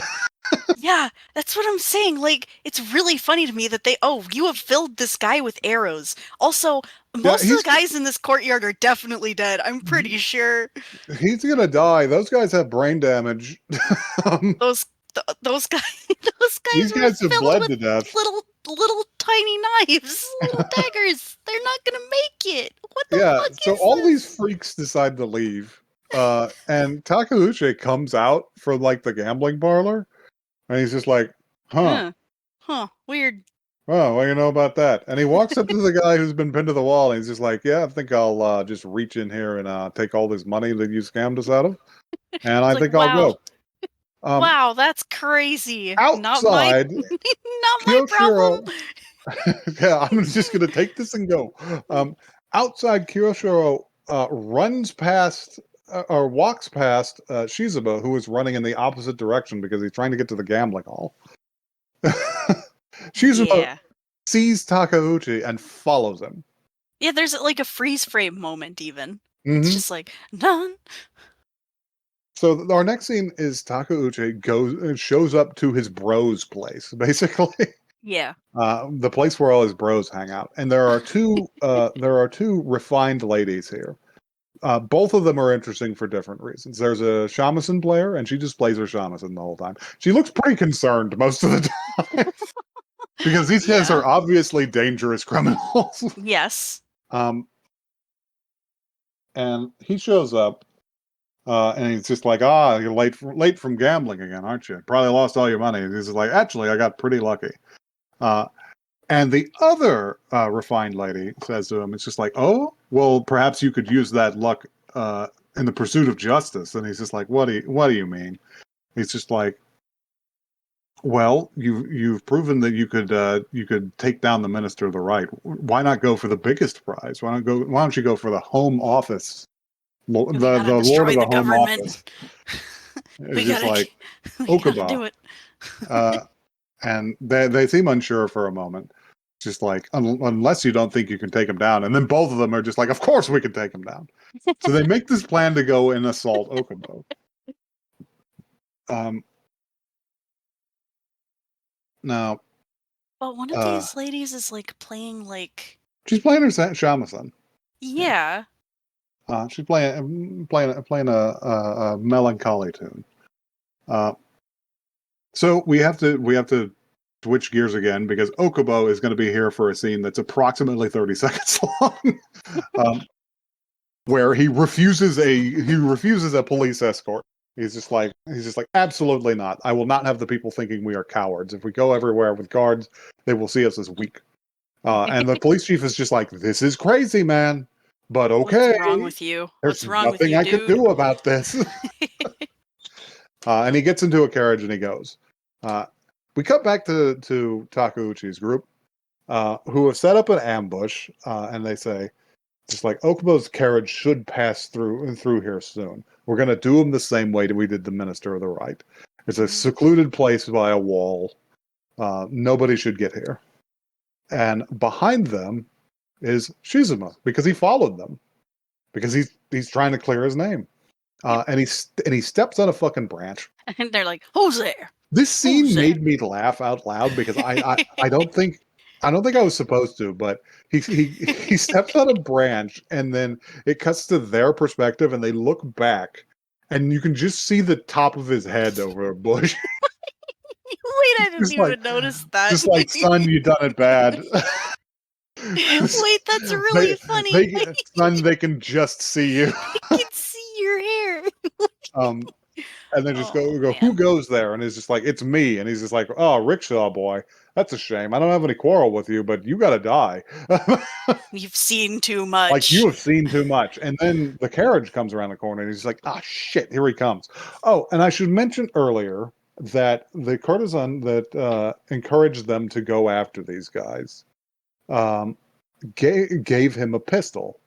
[SPEAKER 2] Yeah, that's what I'm saying. Like, it's really funny to me that you have filled this guy with arrows. Also, most of the guys in this courtyard are definitely dead. I'm pretty sure.
[SPEAKER 1] He's gonna die. Those guys have brain damage.
[SPEAKER 2] Those guys,
[SPEAKER 1] These guys have bled to death.
[SPEAKER 2] Little tiny knives, little daggers. They're not gonna make it. What the fuck
[SPEAKER 1] so
[SPEAKER 2] is
[SPEAKER 1] all
[SPEAKER 2] this?
[SPEAKER 1] these freaks decide to leave. And Takeuchi comes out from like the gambling parlor, and he's just like, huh,
[SPEAKER 2] weird.
[SPEAKER 1] Well, what do you know about that? And he walks up to the guy who's been pinned to the wall, and he's just like, yeah, I think I'll just reach in here and take all this money that you scammed us out of, and I think I'll go.
[SPEAKER 2] Wow, that's crazy.
[SPEAKER 1] Outside,
[SPEAKER 2] not my problem.
[SPEAKER 1] Yeah, I'm just going to take this and go. Outside, Kiyoshiro runs past or walks past Shizuba, who is running in the opposite direction because he's trying to get to the gambling hall. Shizuba sees Takeuchi and follows him.
[SPEAKER 2] Yeah, there's like a freeze frame moment even. It's just like, none.
[SPEAKER 1] So our next scene is Takeuchi shows up to his bro's place, basically.
[SPEAKER 2] Yeah.
[SPEAKER 1] The place where all his bros hang out. And there are two refined ladies here. Both of them are interesting for different reasons. There's a shamisen player, and she just plays her shamisen the whole time. She looks pretty concerned most of the time. Because these guys are obviously dangerous criminals.
[SPEAKER 2] Yes.
[SPEAKER 1] And he shows up, and he's just like, you're late from gambling again, aren't you? Probably lost all your money. And he's just like, actually, I got pretty lucky. And the other refined lady says to him, it's just like, oh, well, perhaps you could use that luck in the pursuit of justice. And he's just like, what do you mean? He's just like, well, you've proven that you could take down the minister of the right. Why not go for the biggest prize? Why don't you go for the home office? The Lord of the Home
[SPEAKER 2] government.
[SPEAKER 1] Office. It's just like Okuba.
[SPEAKER 2] Do it.
[SPEAKER 1] And they seem unsure for a moment. Just like, unless you don't think you can take him down. And then both of them are just like, of course we can take him down. So they make this plan to go and assault Okubo. Now,
[SPEAKER 2] but one of these ladies is like playing like...
[SPEAKER 1] She's playing her shamisen.
[SPEAKER 2] Yeah.
[SPEAKER 1] She's playing a melancholy tune. Uh, so we have to switch gears again because Okubo is going to be here for a scene that's approximately 30 seconds long, um, where he refuses a police escort. He's just like absolutely not. I will not have the people thinking we are cowards. If we go everywhere with guards, they will see us as weak. And the police chief is just like, this is crazy, man. But
[SPEAKER 2] What's
[SPEAKER 1] okay,
[SPEAKER 2] wrong with you?
[SPEAKER 1] there's
[SPEAKER 2] What's wrong with
[SPEAKER 1] nothing
[SPEAKER 2] you,
[SPEAKER 1] I could
[SPEAKER 2] dude?
[SPEAKER 1] do about this. And he gets into a carriage and he goes. We cut back to Takeuchi's group, who have set up an ambush, and they say, just like Okubo's carriage should pass through here soon. We're going to do him the same way that we did the Minister of the Right. It's a secluded place by a wall. Nobody should get here. And behind them is Shizuma because he followed them because he's trying to clear his name.
[SPEAKER 2] Yep.
[SPEAKER 1] And he steps on a fucking branch.
[SPEAKER 2] And they're like, "Who's there?"
[SPEAKER 1] This
[SPEAKER 2] Who's
[SPEAKER 1] scene
[SPEAKER 2] there?
[SPEAKER 1] made me laugh out loud because I don't think I was supposed to, but he steps on a branch and then it cuts to their perspective and they look back and you can just see the top of his head over a bush.
[SPEAKER 2] Wait, I didn't
[SPEAKER 1] just like
[SPEAKER 2] even notice that.
[SPEAKER 1] just like son, you done it bad.
[SPEAKER 2] Wait, that's
[SPEAKER 1] they
[SPEAKER 2] really funny.
[SPEAKER 1] they son, they can just see you.
[SPEAKER 2] I can see your hair.
[SPEAKER 1] Um And then just
[SPEAKER 2] Oh
[SPEAKER 1] who
[SPEAKER 2] man,
[SPEAKER 1] goes there? And he's just like, it's me. And he's just like, oh, Rickshaw boy, that's a shame. I don't have any quarrel with you, but you got to die.
[SPEAKER 2] you've seen too
[SPEAKER 1] Like you
[SPEAKER 2] much.
[SPEAKER 1] have seen too much. And then the carriage comes around the corner and he's like, ah, shit, here he comes. Oh, and I should mention earlier that the courtesan that encouraged them to go after these guys um, gave him a pistol.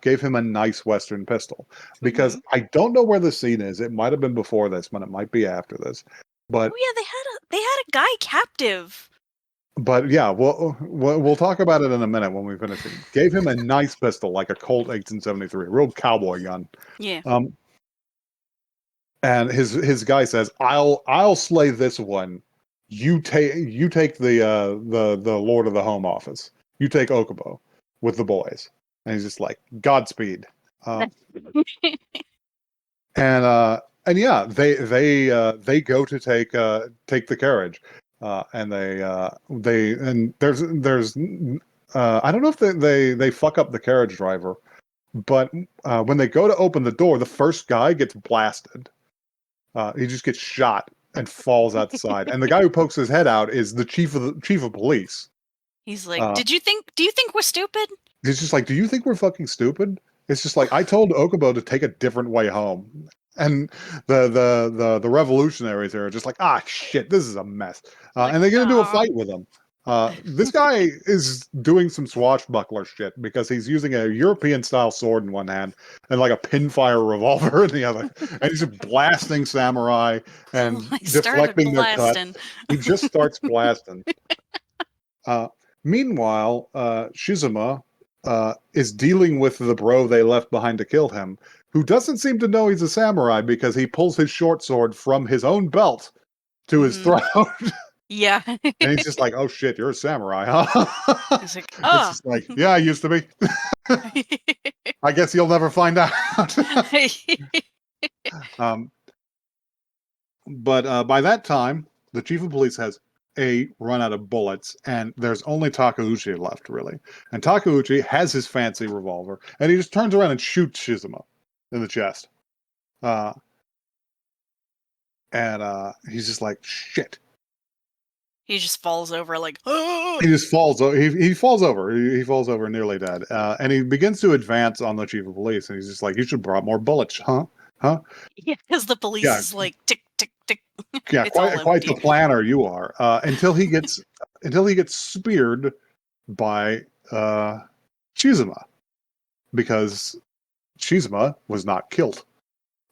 [SPEAKER 1] Gave him a nice Western pistol because I don't know where the scene is. It might have been before this, but it might be after this. But
[SPEAKER 2] Oh yeah, they had a guy captive.
[SPEAKER 1] yeah, we'll talk about it in a minute when we finish it. Gave him a nice pistol, like a Colt 1873, a real cowboy gun.
[SPEAKER 2] Yeah.
[SPEAKER 1] Um, and his guy says, "I'll slay this one. You take the Lord of the Home Office. You take Okubo with the boys." And he's just like, "Godspeed." Uh, and yeah, they go to take the carriage, and there's I don't know if they fuck up the carriage driver, but when they go to open the door, the first guy gets blasted. He just gets shot and falls outside, and the guy who pokes his head out is the chief of police.
[SPEAKER 2] He's like,
[SPEAKER 1] Uh,
[SPEAKER 2] Do you think we're stupid?"
[SPEAKER 1] he's just like, do you think we're fucking stupid? It's just like I told Okubo to take a different way home. And the revolutionaries are just like, ah, shit, this is a mess,
[SPEAKER 2] Like,
[SPEAKER 1] and they get into a
[SPEAKER 2] "Aw."
[SPEAKER 1] fight with him. This guy is doing some swashbuckler shit because he's using a European style sword in one hand and like a pinfire revolver in the other, and he's just blasting samurai and
[SPEAKER 2] I started
[SPEAKER 1] deflecting their
[SPEAKER 2] blasting.
[SPEAKER 1] cuts. He just starts blasting. Uh, Meanwhile, Shizuma is dealing with the bro they left behind to kill him, who doesn't seem to know he's a samurai because he pulls his short sword from his own belt to his
[SPEAKER 2] Hmm.
[SPEAKER 1] throat.
[SPEAKER 2] Yeah.
[SPEAKER 1] And he's just like, oh shit, you're a samurai, huh?
[SPEAKER 2] He's like,
[SPEAKER 1] It's
[SPEAKER 2] "Oh."
[SPEAKER 1] just like, yeah, I used to be. I guess you'll never find out. um, but by that time, the chief of police has run out of bullets, and there's only Takeuchi left, really. And Takeuchi has his fancy revolver, and he just turns around and shoots Shizuma in the chest. Uh, and he's just like, shit.
[SPEAKER 2] He just falls over like, "Oh."
[SPEAKER 1] He just falls. He falls over. He falls over, nearly dead. And he begins to advance on the chief of police, and he's just like, "You should have brought more bullets, huh? Huh?
[SPEAKER 2] Yeah, because the police
[SPEAKER 1] Yeah,
[SPEAKER 2] is like tick tick tick.
[SPEAKER 1] yeah.
[SPEAKER 2] It's all
[SPEAKER 1] Quite the
[SPEAKER 2] empty.
[SPEAKER 1] planner you are." Until he gets speared by Shizuma, because Shizuma was not killed.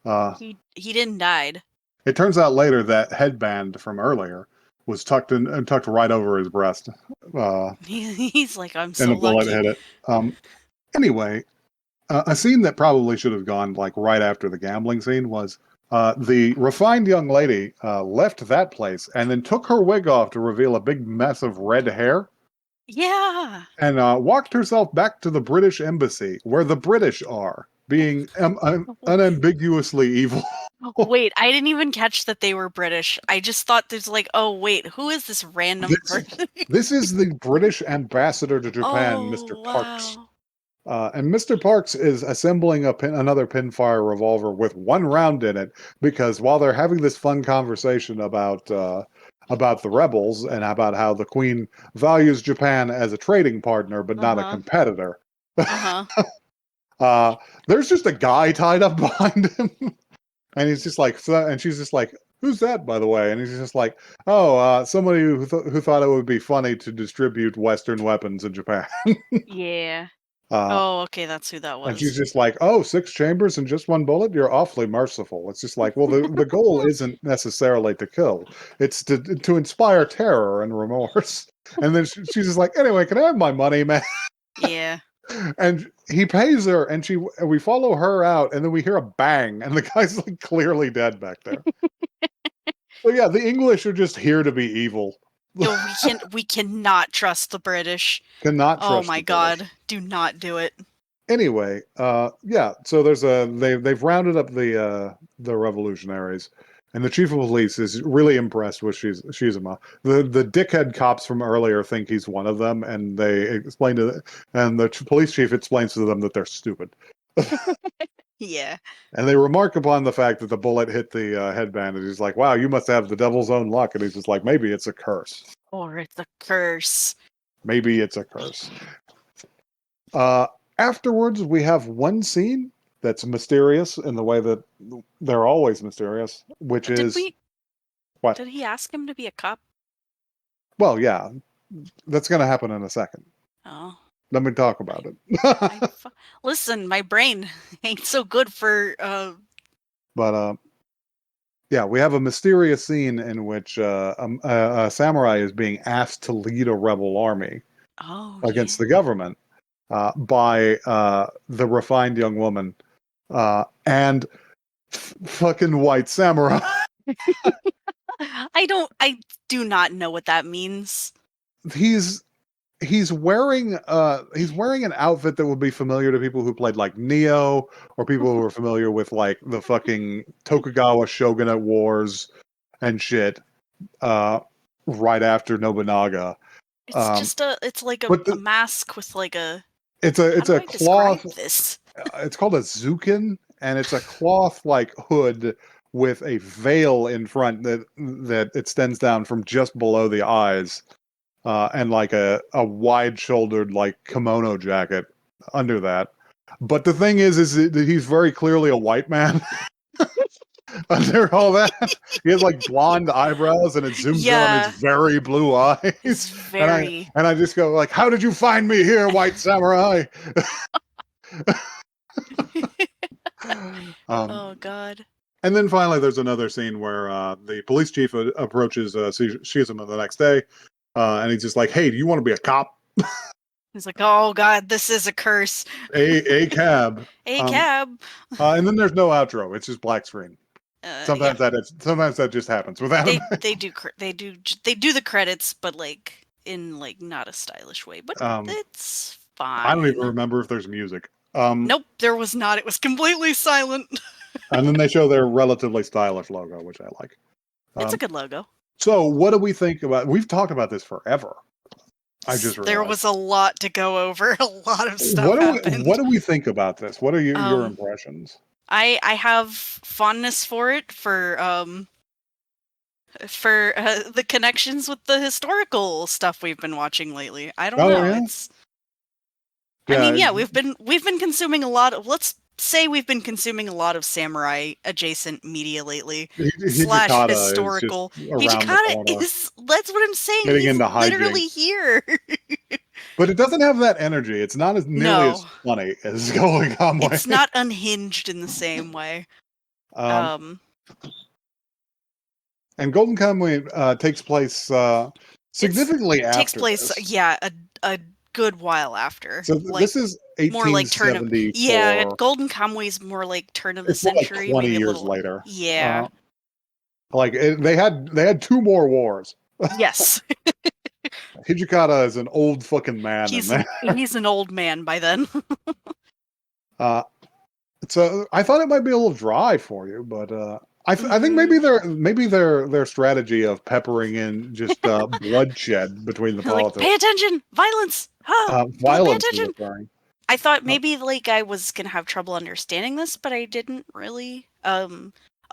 [SPEAKER 1] Uh,
[SPEAKER 2] He didn't died.
[SPEAKER 1] it turns out later that headband from earlier was tucked right over his breast,
[SPEAKER 2] He's like, "I'm
[SPEAKER 1] and
[SPEAKER 2] so
[SPEAKER 1] the bullet
[SPEAKER 2] lucky."
[SPEAKER 1] hit it. Anyway, a scene that probably should have gone like right after the gambling scene was the refined young lady left that place and then took her wig off to reveal a big mess of red hair.
[SPEAKER 2] Yeah.
[SPEAKER 1] and walked herself back to the British embassy, where the British are, being unambiguously evil.
[SPEAKER 2] Wait, I didn't even catch that they were British. I just thought there's like, oh wait, who is this random
[SPEAKER 1] This,
[SPEAKER 2] person?
[SPEAKER 1] this is the British ambassador to Japan, Mr.
[SPEAKER 2] Oh,
[SPEAKER 1] Parks.
[SPEAKER 2] wow.
[SPEAKER 1] And Mr. Parks is assembling another pinfire revolver with one round in it because while they're having this fun conversation about the rebels and about how the Queen values Japan as a trading partner but not a
[SPEAKER 2] Uh-huh.
[SPEAKER 1] competitor,
[SPEAKER 2] Uh-huh.
[SPEAKER 1] uh, there's just a guy tied up behind him, and he's just like, and she's just like, "Who's that, by the way?" And he's just like, "Oh, somebody who thought it would be funny to distribute Western weapons in Japan."
[SPEAKER 2] Yeah.
[SPEAKER 1] Uh,
[SPEAKER 2] Oh, okay, that's who that
[SPEAKER 1] And she's
[SPEAKER 2] was.
[SPEAKER 1] just like, "Oh, 6 chambers and just one bullet? You're awfully merciful." It's just like, well, the goal isn't necessarily to kill; it's to inspire terror and remorse. And then she's just like, "Anyway, can I have my money, man?"
[SPEAKER 2] Yeah.
[SPEAKER 1] And he pays her, and we follow her out, and then we hear a bang, and the guy's like clearly dead back there. So yeah, the English are just here to be evil.
[SPEAKER 2] Yo, we cannot trust the British.
[SPEAKER 1] Cannot
[SPEAKER 2] Oh
[SPEAKER 1] trust
[SPEAKER 2] my
[SPEAKER 1] the British.
[SPEAKER 2] God. Do not do it.
[SPEAKER 1] Anyway, yeah. So they've rounded up the revolutionaries, and the chief of police is really impressed with Shizuma. The dickhead cops from earlier think he's one of them, and the police chief explains to them that they're stupid,
[SPEAKER 2] Yeah.
[SPEAKER 1] and they remark upon the fact that the bullet hit the headband, and he's like, "Wow, you must have the devil's own luck," and he's just like, "Maybe it's a curse.
[SPEAKER 2] Or it's a curse.
[SPEAKER 1] Maybe it's a curse." Uh, Afterwards, we have one scene that's mysterious in the way that they're always mysterious, which
[SPEAKER 2] Did
[SPEAKER 1] is
[SPEAKER 2] we
[SPEAKER 1] what?
[SPEAKER 2] did he ask him to be a cop?
[SPEAKER 1] Well, yeah, that's going to happen in a second.
[SPEAKER 2] Oh.
[SPEAKER 1] Let me talk about
[SPEAKER 2] I
[SPEAKER 1] it.
[SPEAKER 2] fu- Listen, my brain ain't so good for
[SPEAKER 1] But yeah, we have a mysterious scene in which a samurai is being asked to lead a rebel army
[SPEAKER 2] oh yeah.
[SPEAKER 1] against the government by the refined young woman and fucking white samurai.
[SPEAKER 2] I do not know what that means.
[SPEAKER 1] he's he's wearing an outfit that would be familiar to people who played like Neo or people who are familiar with like the fucking Tokugawa Shogunate Wars and shit uh right after Nobunaga. Um
[SPEAKER 2] It's like
[SPEAKER 1] but
[SPEAKER 2] a mask with like a how
[SPEAKER 1] it's
[SPEAKER 2] do
[SPEAKER 1] a
[SPEAKER 2] I describe
[SPEAKER 1] cloth,
[SPEAKER 2] this?
[SPEAKER 1] it's called a zukin, and it's a cloth like hood with a veil in front that extends down from just below the eyes, and like a wide shouldered like kimono jacket under that. But the thing is that he's very clearly a white man under all that. He has like blonde eyebrows, and it zooms in on his
[SPEAKER 2] Yeah,
[SPEAKER 1] very blue
[SPEAKER 2] it's
[SPEAKER 1] eyes. And I
[SPEAKER 2] very
[SPEAKER 1] and I just go like, "How did you find me here, white samurai?" um,
[SPEAKER 2] oh god.
[SPEAKER 1] and then finally, there's another scene where the police chief approaches Shizuma the next day, and he's just like, "Hey, do you want to be a cop?"
[SPEAKER 2] He's like, oh god, this is a curse.
[SPEAKER 1] A cab.
[SPEAKER 2] A cab.
[SPEAKER 1] And then there's no outro. It's just black screen.
[SPEAKER 2] Yeah.
[SPEAKER 1] Sometimes that just happens with anime.
[SPEAKER 2] They do the credits, but like in like not a stylish way. But
[SPEAKER 1] Um,
[SPEAKER 2] it's
[SPEAKER 1] I don't even
[SPEAKER 2] fine.
[SPEAKER 1] remember if there's music.
[SPEAKER 2] Nope, there was not. It was completely silent.
[SPEAKER 1] And then they show their relatively stylish logo, which I like.
[SPEAKER 2] It's a
[SPEAKER 1] Um,
[SPEAKER 2] good logo.
[SPEAKER 1] so what do we think about? We've talked about this forever. I just
[SPEAKER 2] There
[SPEAKER 1] realized.
[SPEAKER 2] was a lot to go over. A lot of stuff
[SPEAKER 1] What
[SPEAKER 2] happened.
[SPEAKER 1] do we think about this? What are your
[SPEAKER 2] Um,
[SPEAKER 1] impressions?
[SPEAKER 2] I have fondness for it for the connections with the historical stuff we've been watching lately. I don't
[SPEAKER 1] Oh
[SPEAKER 2] know.
[SPEAKER 1] yeah,
[SPEAKER 2] It's I mean,
[SPEAKER 1] yeah.
[SPEAKER 2] yeah, we've been consuming a lot of let's say we've been consuming a lot of samurai adjacent media lately slash
[SPEAKER 1] Hijikata is just
[SPEAKER 2] historical.
[SPEAKER 1] around the
[SPEAKER 2] Hijikata
[SPEAKER 1] corner,
[SPEAKER 2] is that's what I'm saying.
[SPEAKER 1] getting
[SPEAKER 2] He's
[SPEAKER 1] into
[SPEAKER 2] literally
[SPEAKER 1] hijinks.
[SPEAKER 2] here.
[SPEAKER 1] But it doesn't have that energy. It's not as nearly
[SPEAKER 2] No,
[SPEAKER 1] as funny as Going
[SPEAKER 2] it's
[SPEAKER 1] Kamui.
[SPEAKER 2] not unhinged in the same way.
[SPEAKER 1] Um,
[SPEAKER 2] Um,
[SPEAKER 1] and Golden Kamui takes place
[SPEAKER 2] it's
[SPEAKER 1] significantly
[SPEAKER 2] takes
[SPEAKER 1] after
[SPEAKER 2] place,
[SPEAKER 1] this.
[SPEAKER 2] yeah, a good while after.
[SPEAKER 1] So
[SPEAKER 2] Like
[SPEAKER 1] this is
[SPEAKER 2] more like turn of yeah,
[SPEAKER 1] 1874.
[SPEAKER 2] Golden Kamui's more like turn of the
[SPEAKER 1] It's more like
[SPEAKER 2] century,
[SPEAKER 1] 20
[SPEAKER 2] maybe a
[SPEAKER 1] years
[SPEAKER 2] little
[SPEAKER 1] later.
[SPEAKER 2] yeah.
[SPEAKER 1] They had two more wars.
[SPEAKER 2] Yes.
[SPEAKER 1] Hijikata is an old fucking man in there.
[SPEAKER 2] He's an old man by then.
[SPEAKER 1] Uh, so I thought it might be a little dry for you, but I think maybe their strategy of peppering in just bloodshed between the
[SPEAKER 2] Like,
[SPEAKER 1] politics,
[SPEAKER 2] pay attention! Violence! Don't pay
[SPEAKER 1] violence is
[SPEAKER 2] attention!
[SPEAKER 1] occurring.
[SPEAKER 2] I thought maybe like I was gonna have trouble understanding this, but I didn't really.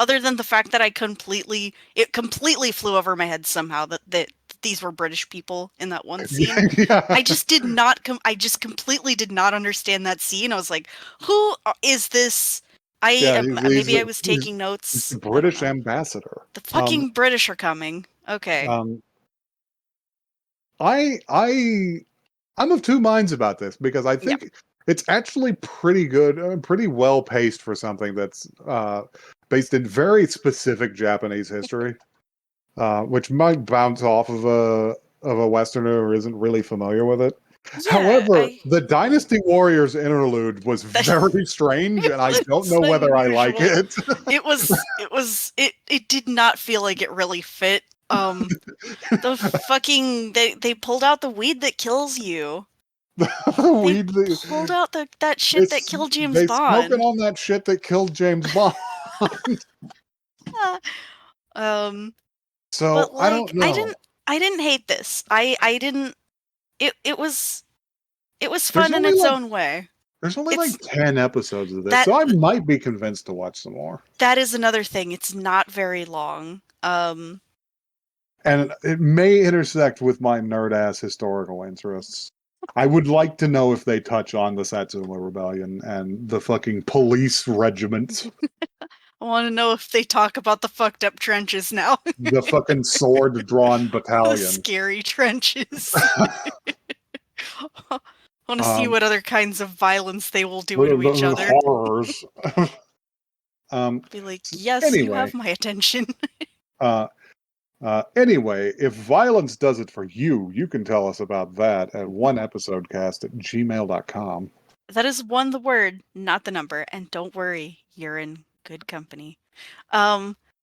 [SPEAKER 2] Other than the fact that it completely flew over my head somehow that these were British people in that one scene.
[SPEAKER 1] Yeah.
[SPEAKER 2] I just did not. I just completely did not understand that scene. I was like, "Who is this?"
[SPEAKER 1] Yeah,
[SPEAKER 2] Maybe I was taking
[SPEAKER 1] he's
[SPEAKER 2] notes.
[SPEAKER 1] the
[SPEAKER 2] I don't
[SPEAKER 1] British
[SPEAKER 2] know.
[SPEAKER 1] ambassador.
[SPEAKER 2] The fucking British are coming. Okay.
[SPEAKER 1] Um, I'm of two minds about this because I think it's actually pretty good, pretty well paced for something that's based in very specific Japanese history, which might bounce off of a Westerner who isn't really familiar with it.
[SPEAKER 2] Yeah,
[SPEAKER 1] However, the Dynasty Warriors interlude was
[SPEAKER 2] That-
[SPEAKER 1] very strange, and I don't
[SPEAKER 2] it's
[SPEAKER 1] know whether I like
[SPEAKER 2] unusual.
[SPEAKER 1] it.
[SPEAKER 2] It did not feel like it really fit. The fucking they pulled out the weed that kills you. They pulled out that shit that killed James
[SPEAKER 1] They smoking
[SPEAKER 2] Bond.
[SPEAKER 1] on that shit that killed James Bond.
[SPEAKER 2] um, but
[SPEAKER 1] So I
[SPEAKER 2] like
[SPEAKER 1] don't know.
[SPEAKER 2] I didn't hate this. I didn't. It was
[SPEAKER 1] There's
[SPEAKER 2] fun in
[SPEAKER 1] only
[SPEAKER 2] its
[SPEAKER 1] like
[SPEAKER 2] own way.
[SPEAKER 1] there's only like
[SPEAKER 2] It's
[SPEAKER 1] 10 episodes of this,
[SPEAKER 2] that
[SPEAKER 1] so I might be convinced to watch some more.
[SPEAKER 2] that is another thing. It's not very long.
[SPEAKER 1] And it may intersect with my nerd ass historical interests. I would like to know if they touch on the Satsuma Rebellion and the fucking police regiments,
[SPEAKER 2] I want to know if they talk about the fucked up trenches now.
[SPEAKER 1] the fucking sword drawn
[SPEAKER 2] The
[SPEAKER 1] battalions.
[SPEAKER 2] scary trenches. I want to see what other kinds of violence they will do to each
[SPEAKER 1] the
[SPEAKER 2] other.
[SPEAKER 1] horrors.
[SPEAKER 2] Be like, yes, you
[SPEAKER 1] Anyway,
[SPEAKER 2] have my attention.
[SPEAKER 1] anyway, if violence does it for you, you can tell us about that at oneepisodecast@gmail.com.
[SPEAKER 2] That is the word, not the number. And don't worry, you're in good company.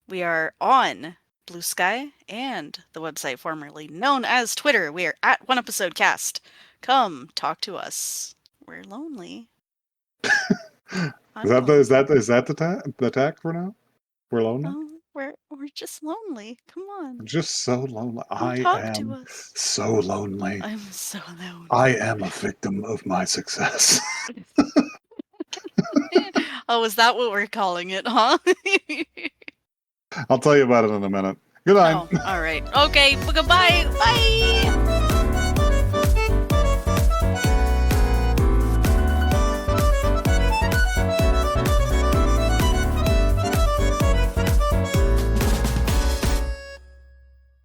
[SPEAKER 2] We are on Blue Sky and the website formerly known as Twitter. We are at One Episode Cast. Come talk to us. We're lonely.
[SPEAKER 1] Is that the tack for now? We're lonely.
[SPEAKER 2] We're just lonely. Come on.
[SPEAKER 1] I'm just so lonely. I
[SPEAKER 2] Talk to
[SPEAKER 1] am
[SPEAKER 2] us.
[SPEAKER 1] so lonely.
[SPEAKER 2] I'm so lonely.
[SPEAKER 1] I am a victim of my success.
[SPEAKER 2] Oh, is that what we're calling it, huh?
[SPEAKER 1] I'll tell you about it in a minute. Good night.
[SPEAKER 2] Oh, all right. Okay. Goodbye. Bye.